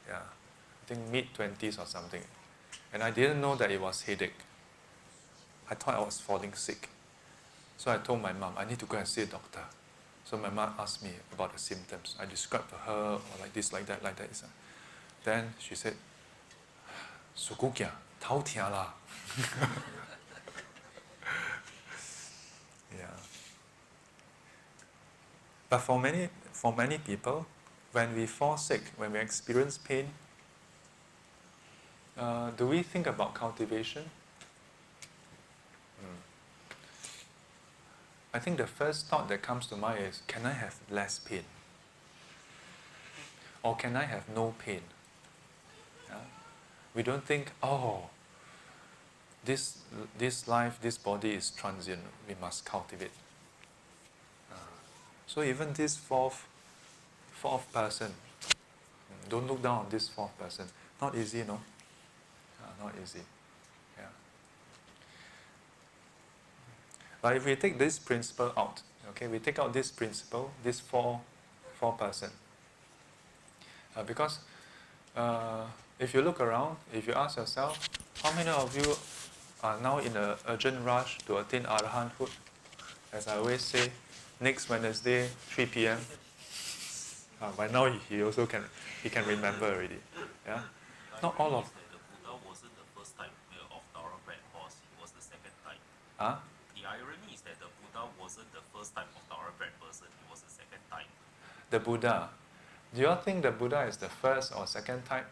Yeah, I think mid-20s or something, and I didn't know that it was headache. I thought I was falling sick. So I told my mom, I need to go and see a doctor. So my mom asked me about the symptoms. I described to her, or like this, like that, like that. Then she said, "Suku kia, tau tia la." Yeah. But for many people, when we fall sick, when we experience pain, do we think about cultivation? I think the first thought that comes to mind is, can I have less pain? Or can I have no pain? Yeah? We don't think, this life, this body is transient, we must cultivate. So even this fourth person, don't look down on this 4th person. Not easy, no? Not easy. Yeah. But if we take this principle out, okay, we take out this principle, this four person. Because if you look around, if you ask yourself, how many of you are now in an urgent rush to attain Arahanthood? As I always say, next Wednesday, 3 p.m. By now he also can remember already. Yeah, not all of. The Buddha wasn't the first type of thoroughbred horse; it was the second type. The irony is that the Buddha wasn't the first type of thoroughbred person; it was the second type. The Buddha. Do you all think the Buddha is the first or second type?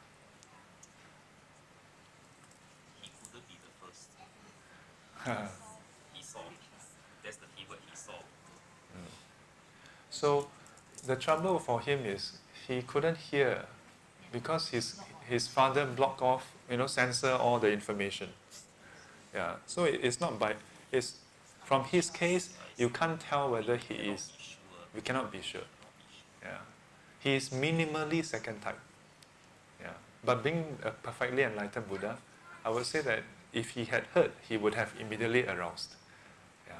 He couldn't be the first. He saw. That's the keyword. He saw. So, the trouble for him is he couldn't hear because his father blocked off, censor all the information. Yeah. So it's not it's from his case you can't tell whether he is. We cannot be sure. Yeah. He is minimally second type. Yeah. But being a perfectly enlightened Buddha, I would say that if he had heard, he would have immediately aroused. Yeah.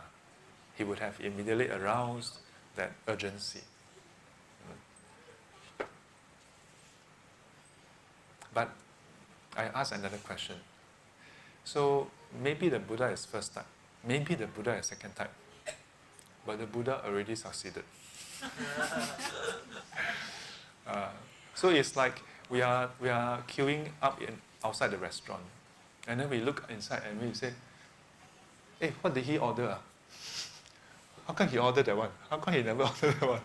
He would have immediately aroused that urgency. But I ask another question. So maybe the Buddha is first type. Maybe the Buddha is second type. But the Buddha already succeeded. So it's like we are queuing up outside the restaurant, and then we look inside and we say, "Hey, what did he order? How come he ordered that one? How come he never ordered that one?"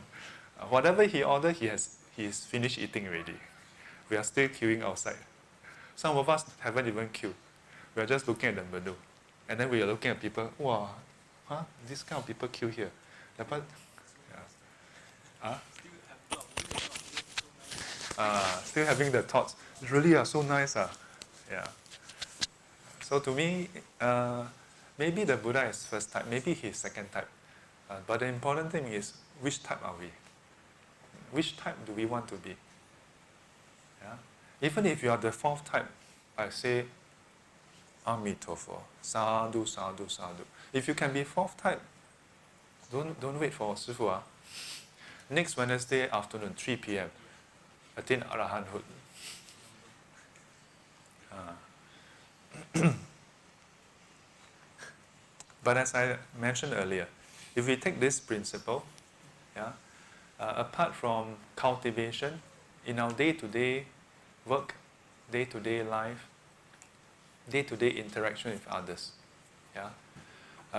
Whatever he ordered, he's finished eating already. We are still queuing outside. Some of us haven't even queued. We are just looking at the menu, and then we are looking at people. Wow, this kind of people queue here. But still having the thoughts. Really so nice. Yeah. So to me, maybe the Buddha is first type. Maybe he's second type. But the important thing is, which type are we? Which type do we want to be? Yeah? Even if you are the 4th type, I say, Amitofo, sadhu, sadhu, sadhu. If you can be 4th type, Don't wait for Sifu. Next Wednesday afternoon, 3 p.m. Attain Arahanthood. But as I mentioned earlier, if we take this principle, yeah, apart from cultivation, in our day-to-day work, day-to-day life, day-to-day interaction with others, yeah,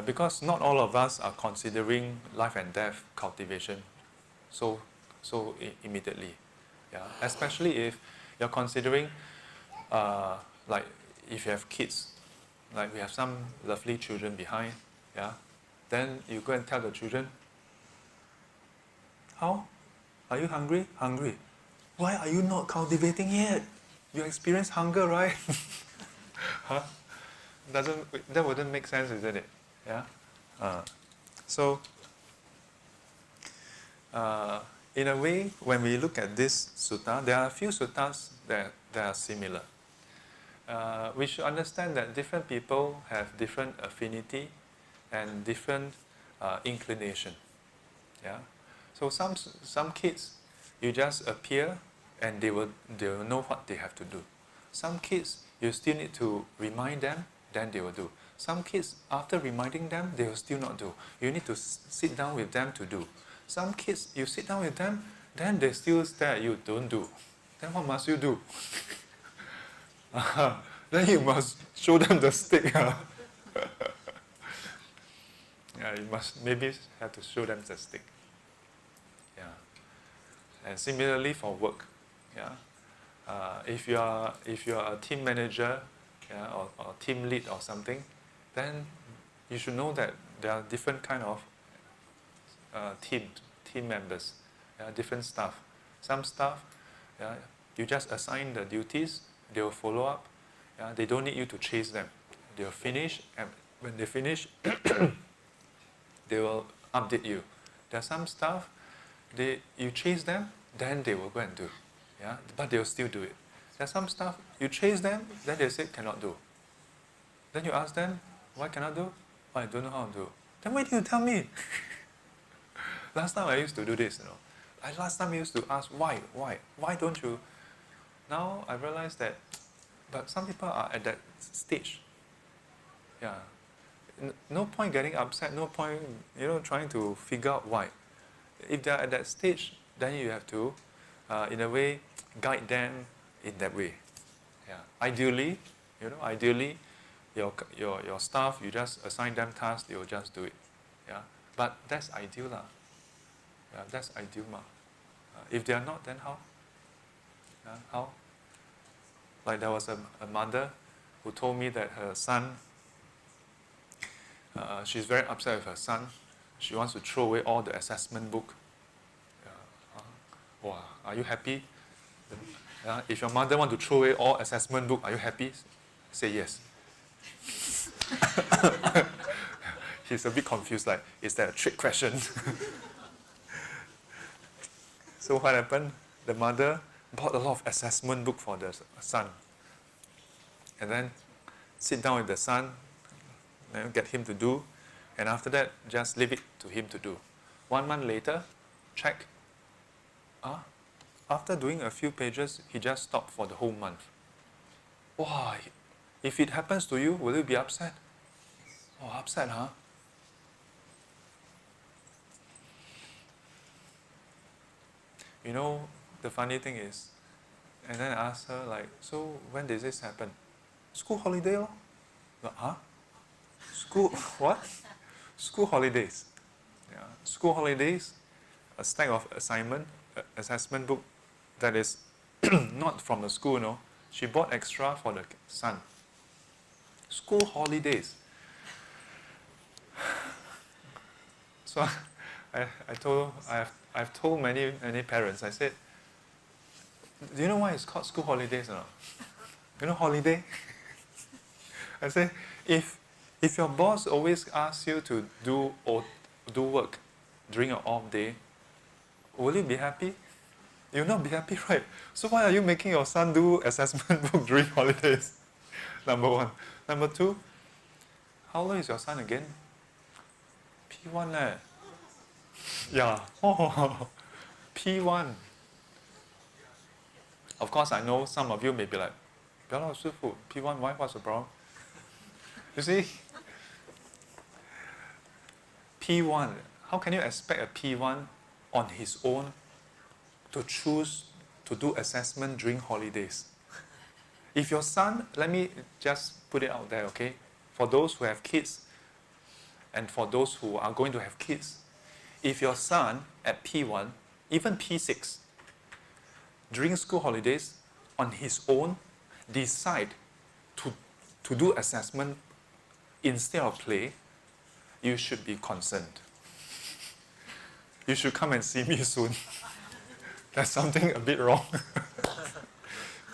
because not all of us are considering life and death cultivation so immediately, yeah, especially if you're considering like if you have kids, like we have some lovely children behind, yeah, then you go and tell the children, how? Are you hungry? Hungry. Why are you not cultivating yet? You experience hunger, right? Huh? That wouldn't make sense, isn't it? Yeah. So, in a way, when we look at this sutta, there are a few suttas that are similar. We should understand that different people have different affinity and different inclination. Yeah. So some kids, you just appear and they will know what they have to do. Some kids, you still need to remind them, then they will do. Some kids, after reminding them, they will still not do. You need to sit down with them to do. Some kids, you sit down with them, then they still stare at you, don't do. Then what must you do? Then you must show them the stick. Yeah, you must maybe have to show them the stick. Yeah. And similarly for work, yeah. If you are a team manager, yeah, or team lead or something, then you should know that there are different kind of team members, yeah, different staff. Some staff, yeah, you just assign the duties, they will follow up. Yeah, they don't need you to chase them. They will finish, and when they finish, they will update you. There are some staff, you chase them, then they will go and do. Yeah, but they will still do it. There are some stuff, you chase them, then they say cannot do. Then you ask them, why cannot do? Oh, I don't know how to do. Then why did you tell me? Last time I used to do this, last time I used to ask, why don't you? Now I realize that, but some people are at that stage. Yeah. No point getting upset, no point, trying to figure out why. If they're at that stage, then you have to, in a way, guide them in that way. Yeah. Ideally, your staff, you just assign them tasks, they will just do it. Yeah. But that's ideal lah. Yeah, that's ideal ma. If they are not, then how? Yeah, how? Like there was a mother who told me that her son, she's very upset with her son. She wants to throw away all the assessment book. Wow, are you happy? If your mother wants to throw away all assessment book, are you happy? Say yes. He's a bit confused, like, is that a trick question? So what happened? The mother bought a lot of assessment book for the son. And then sit down with the son, then get him to do, and after that, just leave it to him to do. 1 month later, check. After doing a few pages, he just stopped for the whole month. Wow, if it happens to you, will you be upset? Oh, upset, huh? The funny thing is, and then I asked her, like, so when did this happen? School holiday, lor. Like, huh? School, what? School holidays. Yeah. School holidays, a stack of assessment book that is not from the school, She bought extra for the son. School holidays. So I've told many parents, I said, do you know why it's called school holidays or not? You know holiday? I said, if your boss always asks you to do work during your off day, will you be happy? You'll not be happy, right? So why are you making your son do assessment book during holidays? Number one. Number two, how old is your son again? P1 leh. Yeah. Oh, P1. Of course, I know some of you may be like, P1, why? What's the problem? You see, P1, how can you expect a P1 on his own to choose to do assessment during holidays? If your son, let me just put it out there, okay? For those who have kids and for those who are going to have kids, if your son at P1, even P6, during school holidays, on his own, decide to do assessment instead of play, you should be concerned. You should come and see me soon. There's something a bit wrong.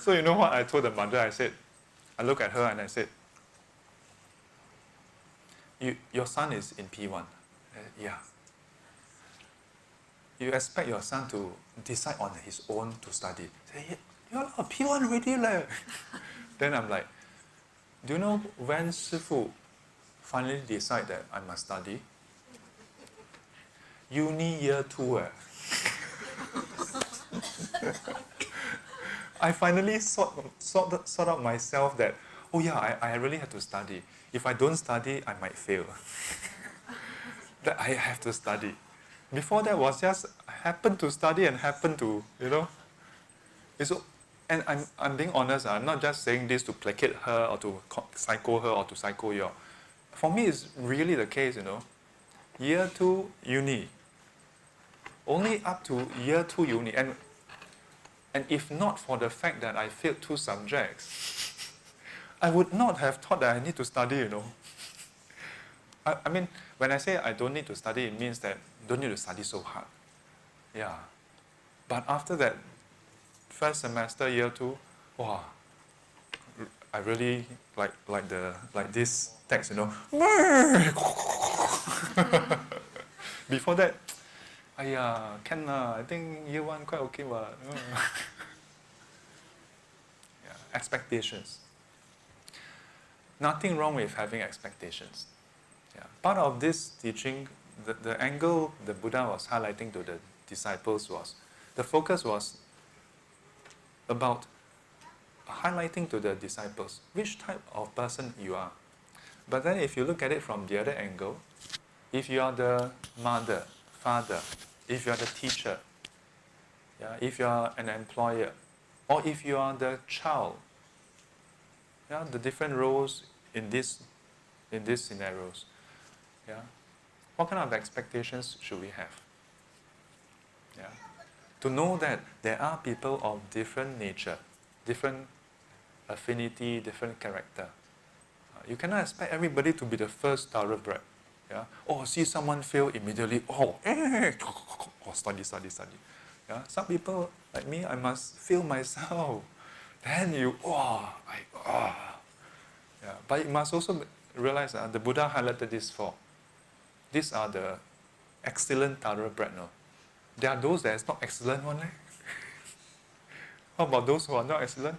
So you know what I told the mother? I looked at her and I said, your son is in P1. Yeah. You expect your son to decide on his own to study. Say, you're not P1 already leh. Then I'm like, do you know when Shifu finally decide that I must study? Uni year 2 eh. I finally sort out myself that, oh yeah, I really have to study. If I don't study, I might fail. That I have to study. Before that was just happen to study and happen to, and I'm being honest, I'm not just saying this to placate her or to psycho her or to psycho you. For me, it's really the case, Year 2 uni. Only up to year 2 uni. And if not for the fact that I failed 2 subjects, I would not have thought that I need to study, I mean, when I say I don't need to study, it means that don't need to study so hard. Yeah. But after that first semester, year 2, wow, I really like this text, Before that, can I think year 1 quite okay. Yeah, expectations. Nothing wrong with having expectations. Yeah. Part of this teaching, the angle the Buddha was highlighting to the disciples was, the focus was about highlighting to the disciples which type of person you are. But then if you look at it from the other angle, if you are the mother, father, if you are the teacher, if you are an employer, or if you are the child, the different roles in these scenarios, what kind of expectations should we have? To know that there are people of different nature, different affinity, different character. You cannot expect everybody to be the first thoroughbred. See someone fail immediately, study. Some people like me, I must fail myself. Then But you must also realize the Buddha highlighted this for. These are the excellent thoroughbred. No? There are those that is not excellent one. How about those who are not excellent?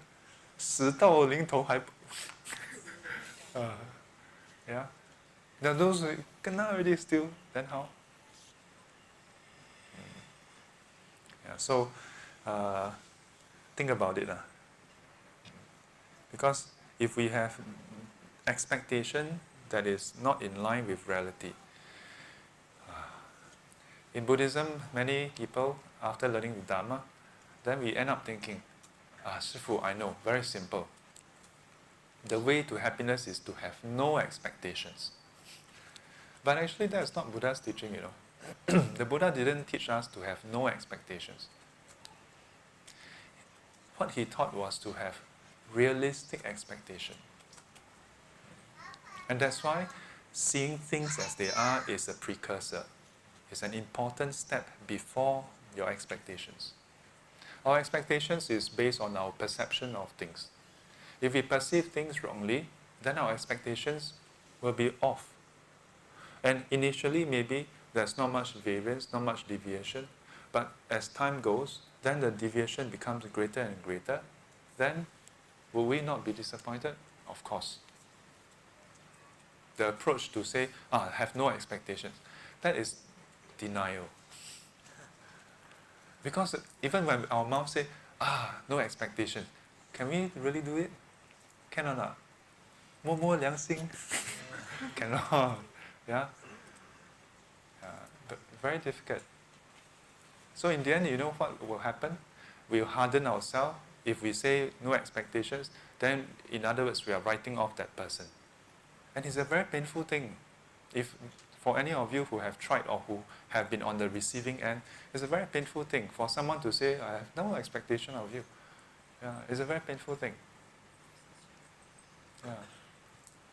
死到临头还 yeah. There are those who kena already still, then how? So think about it. Because if we have expectation that is not in line with reality, in Buddhism, many people, after learning the Dharma, then we end up thinking, Shifu, I know, very simple. The way to happiness is to have no expectations. But actually that's not Buddha's teaching, The Buddha didn't teach us to have no expectations. What he taught was to have realistic expectation. And that's why seeing things as they are is a precursor. It's an important step before your expectations. Our expectations is based on our perception of things. If we perceive things wrongly, then our expectations will be off. And initially, maybe there's not much variance, not much deviation, but as time goes, then the deviation becomes greater and greater. Then, will we not be disappointed? Of course. The approach to say, have no expectations, that is denial. Because even when our mouth say, no expectation, can we really do it? Can or not? 摸摸良心 cannot. Yeah? But very difficult. So in the end, you know what will happen? We'll harden ourselves. If we say no expectations, then in other words, we are writing off that person. And it's a very painful thing. If for any of you who have tried or who have been on the receiving end, it's a very painful thing for someone to say, I have no expectation of you. Yeah, it's a very painful thing. Yeah.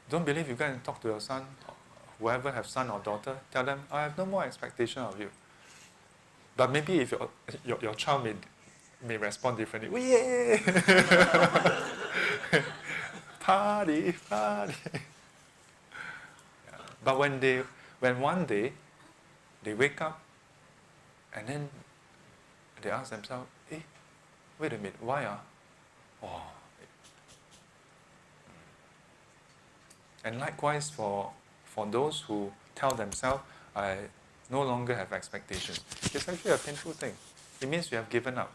Don't believe you go and talk to your son, whoever have son or daughter, tell them, I have no more expectation of you. But maybe if your child may respond differently. Oh, yeah! Party, party. Yeah. But when one day they wake up and then they ask themselves, hey, wait a minute, why? Oh. And likewise for those who tell themselves, I no longer have expectations. It's actually a painful thing. It means you have given up.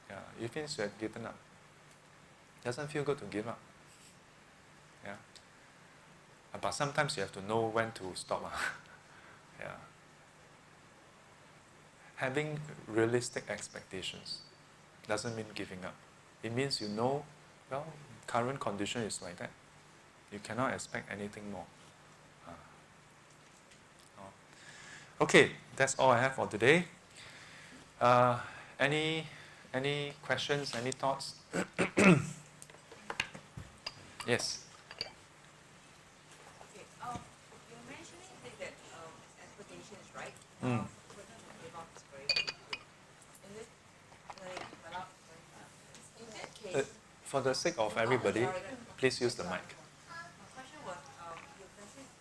Yeah, it means you have given up. Doesn't feel good to give up. Yeah. But sometimes you have to know when to stop. Yeah. Having realistic expectations doesn't mean giving up. It means you know, well, current condition is like that. You cannot expect anything more. Okay, that's all I have for today. Any questions, any thoughts? Yes. Okay, you're mentioning that expectations, right? Mm. Person who gave up is very good. Is it like, in that case, For the sake of everybody, please use the mic. my question was, you mentioned.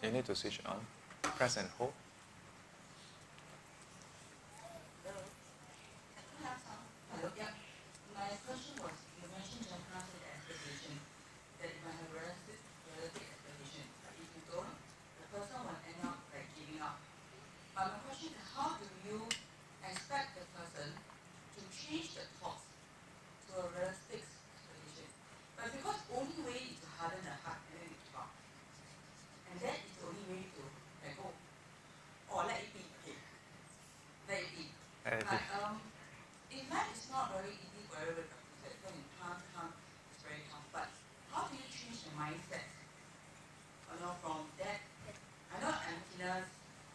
You need to switch it on. Press and hold. Hello, yeah. My question was, you mentioned just now the expectation, that if I have realistic expectation, but if you don't, the person will end up like giving up. But my question is, how do you expect the person to change the thoughts to a realistic expectation? But because only way is to harden the heart and then you give up. And that is the only way to let go. Or let it be, okay. Let it be. But in life it's not very easy for everybody to practice that. When you can't, it's very tough. But how do you change the mindset? From that, I know emptiness,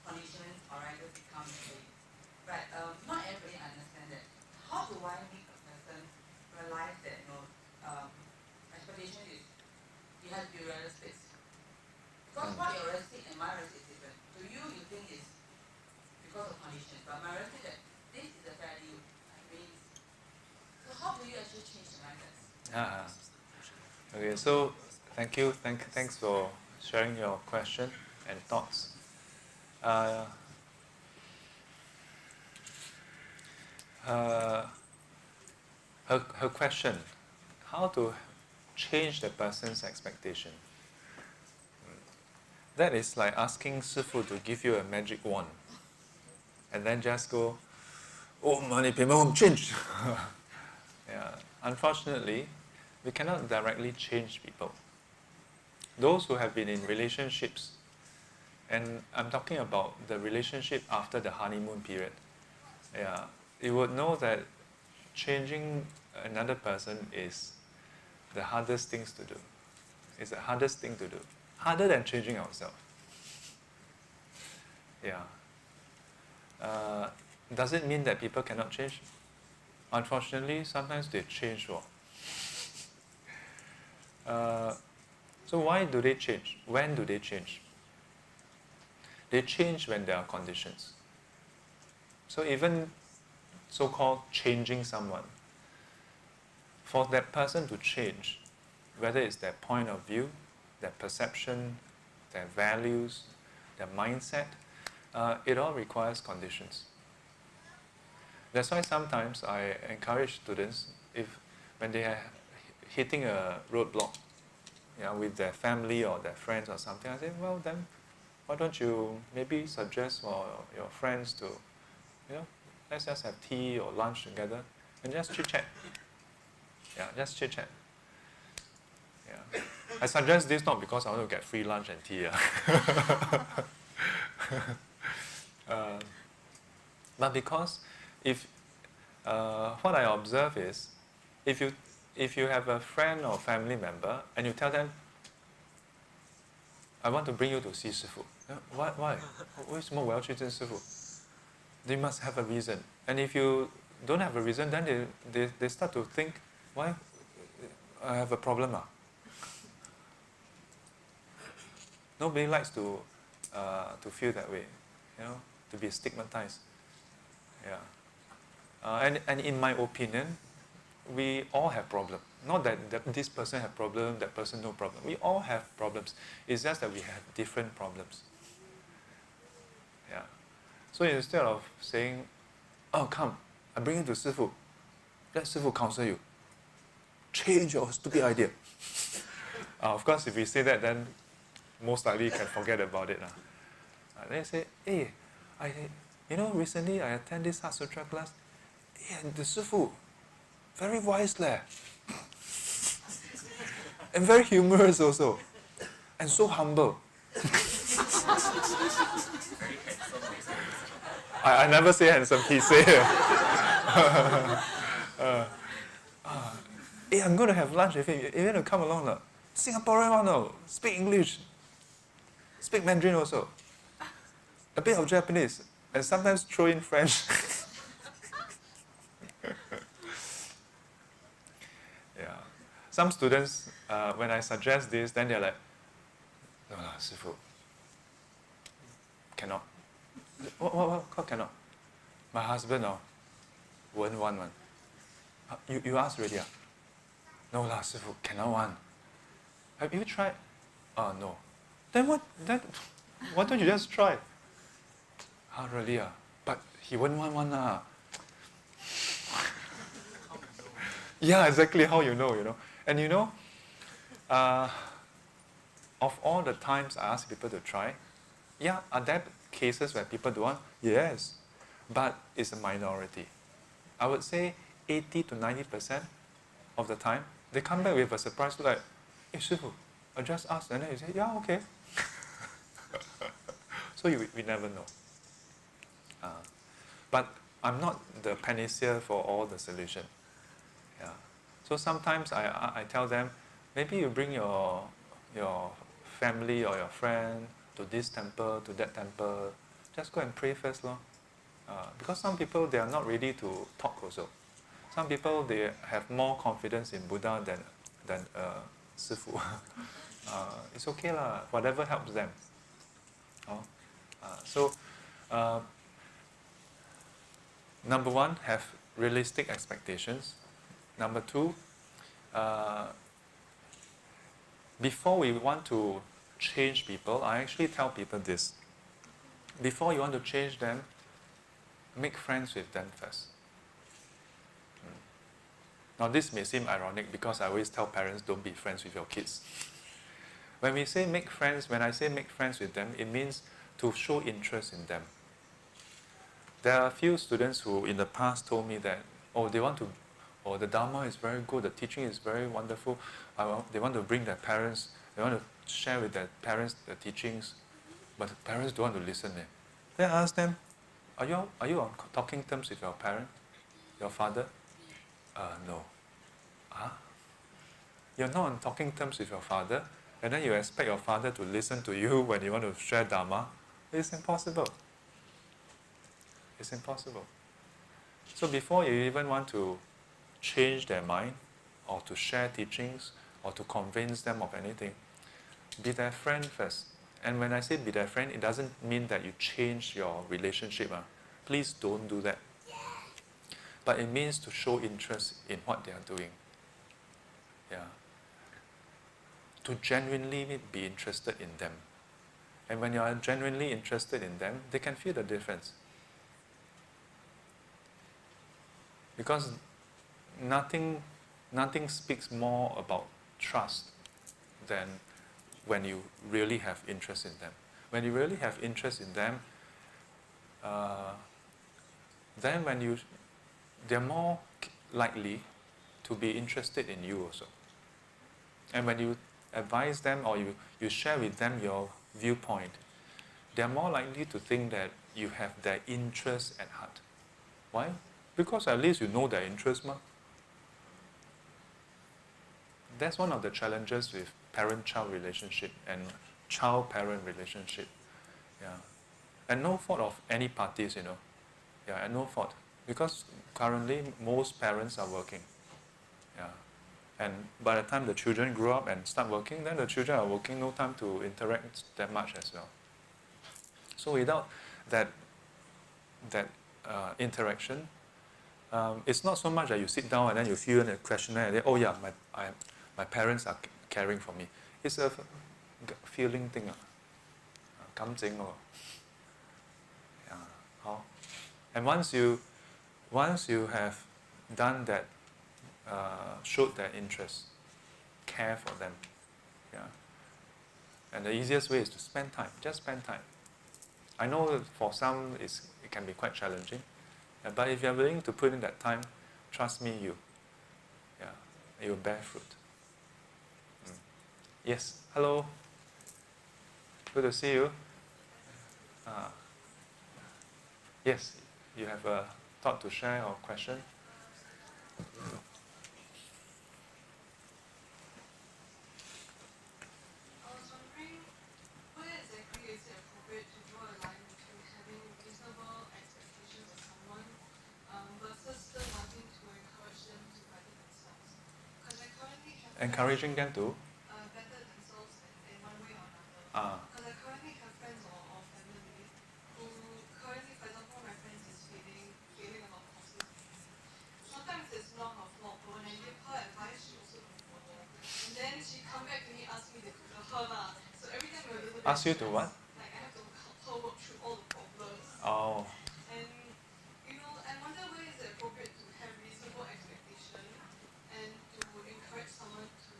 conditions, horizons become the but not everybody understands that. How do I make a person realize that expectation is you have to be realistic? Because what your realistic and my realistic is different. To you, you think it's because of conditions, but my realistic that this is a value. So how do you actually change the mindset? Okay, so thank you. Thanks for sharing your question and thoughts. Her question, how to change the person's expectation? That is like asking Sifu to give you a magic wand and then just go, oh, money payment won't change. Yeah. Unfortunately, we cannot directly change people. Those who have been in relationships, and I'm talking about the relationship after the honeymoon period, yeah, you would know that changing another person is the hardest things to do. It's the hardest thing to do. Harder than changing ourselves. Yeah. Does it mean that people cannot change? Unfortunately, sometimes they change. So why do they change? When do they change? They change when there are conditions. So even so-called changing someone, for that person to change, whether it's their point of view, their perception, their values, their mindset, it all requires conditions. That's why sometimes I encourage students, when they are hitting a roadblock, with their family or their friends or something, I say, well then, why don't you maybe suggest for your friends to You know, let's just have tea or lunch together and just chit chat. Yeah, just chit chat. Yeah. I suggest this not because I want to get free lunch and tea. But because if what I observe is, if you have a friend or family member and you tell them, I want to bring you to see 师傅. Why? 为什么我要去见师傅? They must have a reason. And if you don't have a reason, then they start to think, why? I have a problem. Nobody likes to feel that way, you know, to be stigmatized. Yeah. And in my opinion, we all have problems. Not that this person have problem, that person no problem. We all have problems. It's just that we have different problems. Yeah. So instead of saying, oh, come, I bring you to 师傅, let 师傅 counsel you. Change your stupid idea. Of course, if we say that, then most likely you can forget about it. Then you say, hey, recently I attended this Heart Sutra class. Hey, and the 师傅, very wise leh. And very humorous also. And so humble. I never say handsome, he say. Hey, I'm going to have lunch with him. You want to come along? No? Singaporean one, no. Speak English. Speak Mandarin also. A bit of Japanese. And sometimes throw in French. Yeah. Some students, when I suggest this, then they're like, no, 师傅, cannot. What cannot? My husband now, won't want one. You asked already? No lah, 师傅, cannot one. Have you tried? No. Then what? Why don't you just try? Really? But he won't want one. Yeah, exactly how you know. And of all the times I ask people to try, yeah, are there cases where people don't want? Yes, but it's a minority. I would say 80 to 90% of the time, they come back with a surprise like, hey, 师傅, I just asked, and then you say, yeah, okay. So we never know. But I'm not the panacea for all the solution. Yeah. So sometimes I tell them, maybe you bring your family or your friend to this temple, to that temple. Just go and pray first, lor. Because some people, they are not ready to talk also. Some people, they have more confidence in Buddha than 师傅. It's okay lah, whatever helps them. So, number one, have realistic expectations. Number two, before we want to change people, I actually tell people this. Before you want to change them, make friends with them first. Now this may seem ironic because I always tell parents, don't be friends with your kids. When I say make friends with them, it means to show interest in them. There are a few students who in the past told me that, the Dharma is very good, the teaching is very wonderful. They want to bring their parents, they want to share with their parents the teachings, but the parents don't want to listen. Then I ask them, are you on talking terms with your parent, your father? No. You're not on talking terms with your father, and then you expect your father to listen to you when you want to share Dharma? It's impossible. It's impossible. So before you even want to change their mind, or to share teachings, or to convince them of anything, be their friend first. And when I say be their friend, it doesn't mean that you change your relationship. Please don't do that. But it means to show interest in what they are doing. Yeah. To genuinely be interested in them. And when you are genuinely interested in them, they can feel the difference. Because nothing speaks more about trust than when you really have interest in them. When you really have interest in them, then they're more likely to be interested in you also. And when you advise them or you share with them your viewpoint, they're more likely to think that you have their interest at heart. Why? Because at least you know their interest, ma. That's one of the challenges with parent-child relationship and child-parent relationship. Yeah. And no fault of any parties, Yeah, and no fault. Because currently most parents are working. Yeah. And by the time the children grow up and start working, then the children are working, no time to interact that much as well. So without that interaction, it's not so much that you sit down and then you fill in a questionnaire and then, oh yeah, my parents are caring for me. It's a feeling thing. Cảm情. Yeah. And once you have done that, showed their interest, care for them, yeah. And the easiest way is to spend time. Just spend time. I know for some it can be quite challenging, but if you are willing to put in that time, trust me, you will bear fruit. Yes. Hello. Good to see you. Yes. You have a thought to share or question? Encouraging them to better themselves in one way or another. Because I currently have friends or family who currently, for example, my friend is failing a lot of courses. Sometimes it's not her fault, but when I give her advice, she also don't follow. And then she come back to me, ask me to tutor her lah. So every time we're a little bit ask you to what? Like I have to help her work through all the problems. Oh. And I wonder where is it appropriate to have reasonable expectation and to encourage someone to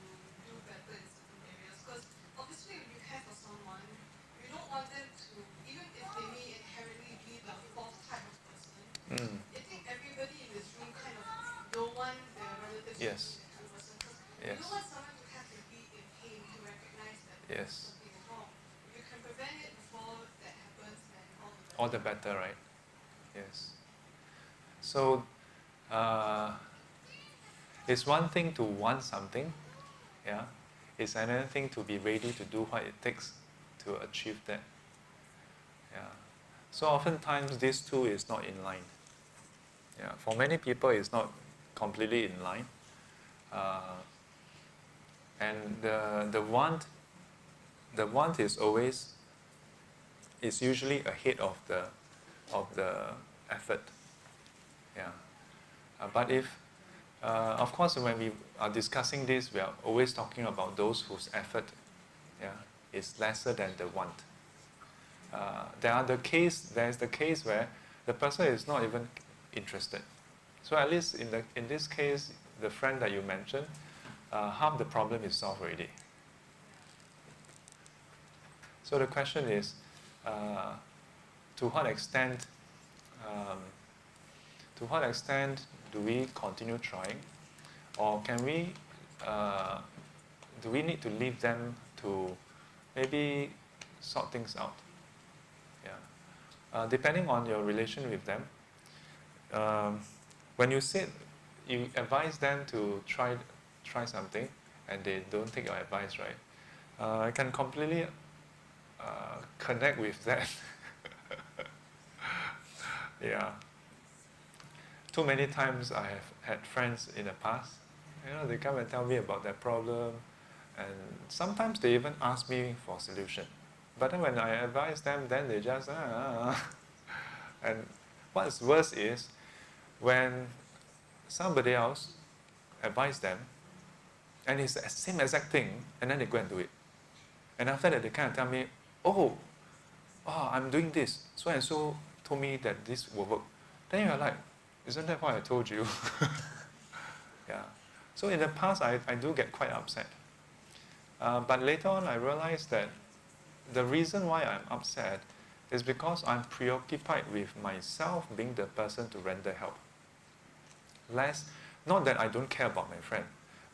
do better in certain areas. Because obviously if you care for someone, you don't want them to, even if they may inherently be the fourth type of person, I think everybody in this room kind of don't want their relatives to be that kind of person. Because you don't want someone to have to be in pain to recognize that something is wrong. If you can prevent it before that happens, then all the better. All the better, right? Yes. So, it's one thing to want something, yeah. It's another thing to be ready to do what it takes to achieve that. Yeah. So oftentimes these two is not in line. Yeah. For many people, it's not completely in line, and the want is usually ahead of the effort. Yeah. But if of course, when we are discussing this, we are always talking about those whose effort, is lesser than the want. There's the case where the person is not even interested. So at least in this case, the friend that you mentioned, half the problem is solved already. So the question is, to what extent do we continue trying, or can we? Do we need to leave them to maybe sort things out? Yeah. Depending on your relation with them, when you advise them to try something, and they don't take your advice, right? I can completely connect with that. Yeah. Too many times I have had friends in the past, they come and tell me about their problem, and sometimes they even ask me for solution. But then when I advise them, then they just And what's worse is when somebody else advise them, and it's the same exact thing, and then they go and do it. And after that, they kind of tell me, I'm doing this, so and so told me that this will work. Then you're like, isn't that what I told you? Yeah. So in the past, I do get quite upset. But later on, I realized that the reason why I'm upset It's because I'm preoccupied with myself being the person to render help. Less, not that I don't care about my friend,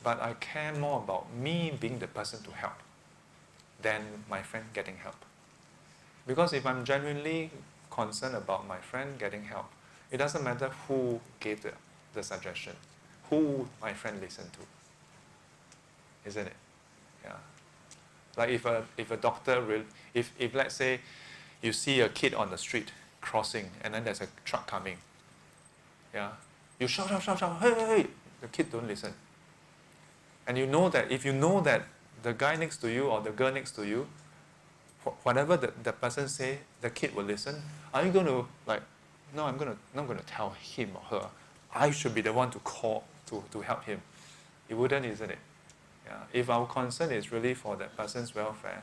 but I care more about me being the person to help than my friend getting help. Because if I'm genuinely concerned about my friend getting help, it doesn't matter who gave the suggestion, who my friend listened to, isn't it? Yeah. Like if a doctor will, if let's say you see a kid on the street crossing and then there's a truck coming, yeah, you shout, hey, hey, hey, the kid don't listen. And you know that if you know that the guy next to you or the girl next to you, whatever the person say, the kid will listen. Are you going to like, no, I'm not going to tell him or her. I should be the one to call to help him. You wouldn't, isn't it? Yeah. If our concern is really for that person's welfare,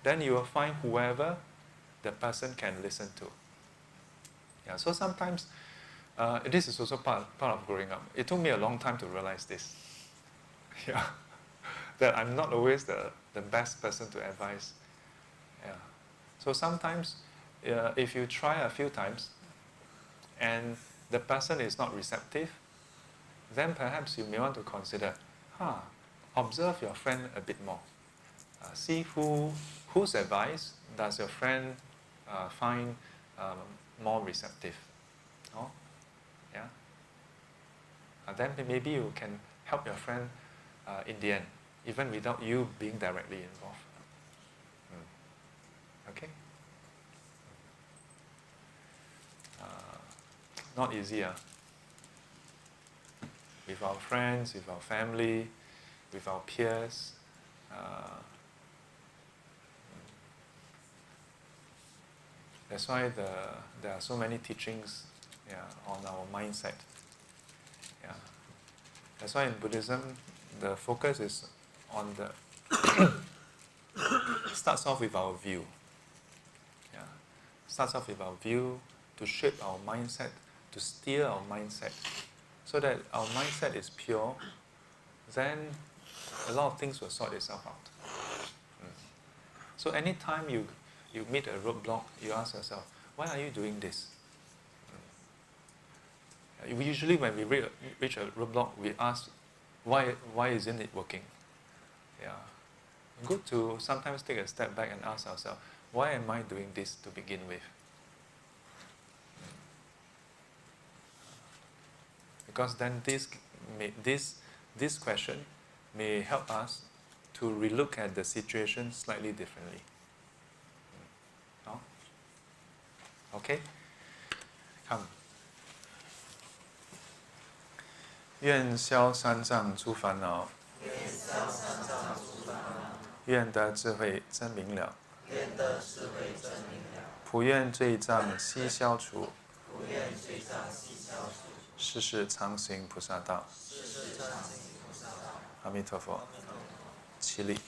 then you will find whoever the person can listen to. Yeah. So sometimes this is also part of growing up. It took me a long time to realize this. Yeah. That I'm not always the best person to advise. Yeah. So sometimes, if you try a few times, and the person is not receptive, then perhaps you may want to consider, observe your friend a bit more. See whose advice does your friend find more receptive. Oh, yeah. Then maybe you can help your friend in the end, even without you being directly involved. Okay? Not easy, with our friends, with our family, with our peers. That's why there are so many teachings on our mindset. Yeah. That's why in Buddhism, the focus is on the starts off with our view. Yeah. Starts off with our view to shape our mindset, to steer our mindset, so that our mindset is pure. Then a lot of things will sort itself out. So anytime you meet a roadblock, you ask yourself, why are you doing this? Usually when we reach a roadblock, we ask, why isn't it working? Yeah. Good to sometimes take a step back and ask ourselves, why am I doing this to begin with? Because then this question may help us to relook at the situation slightly differently. No? Okay? Come. 愿消三障诸烦恼，愿得智慧真明了，普愿罪障悉消除，世世常行菩萨道。阿弥陀佛，起立。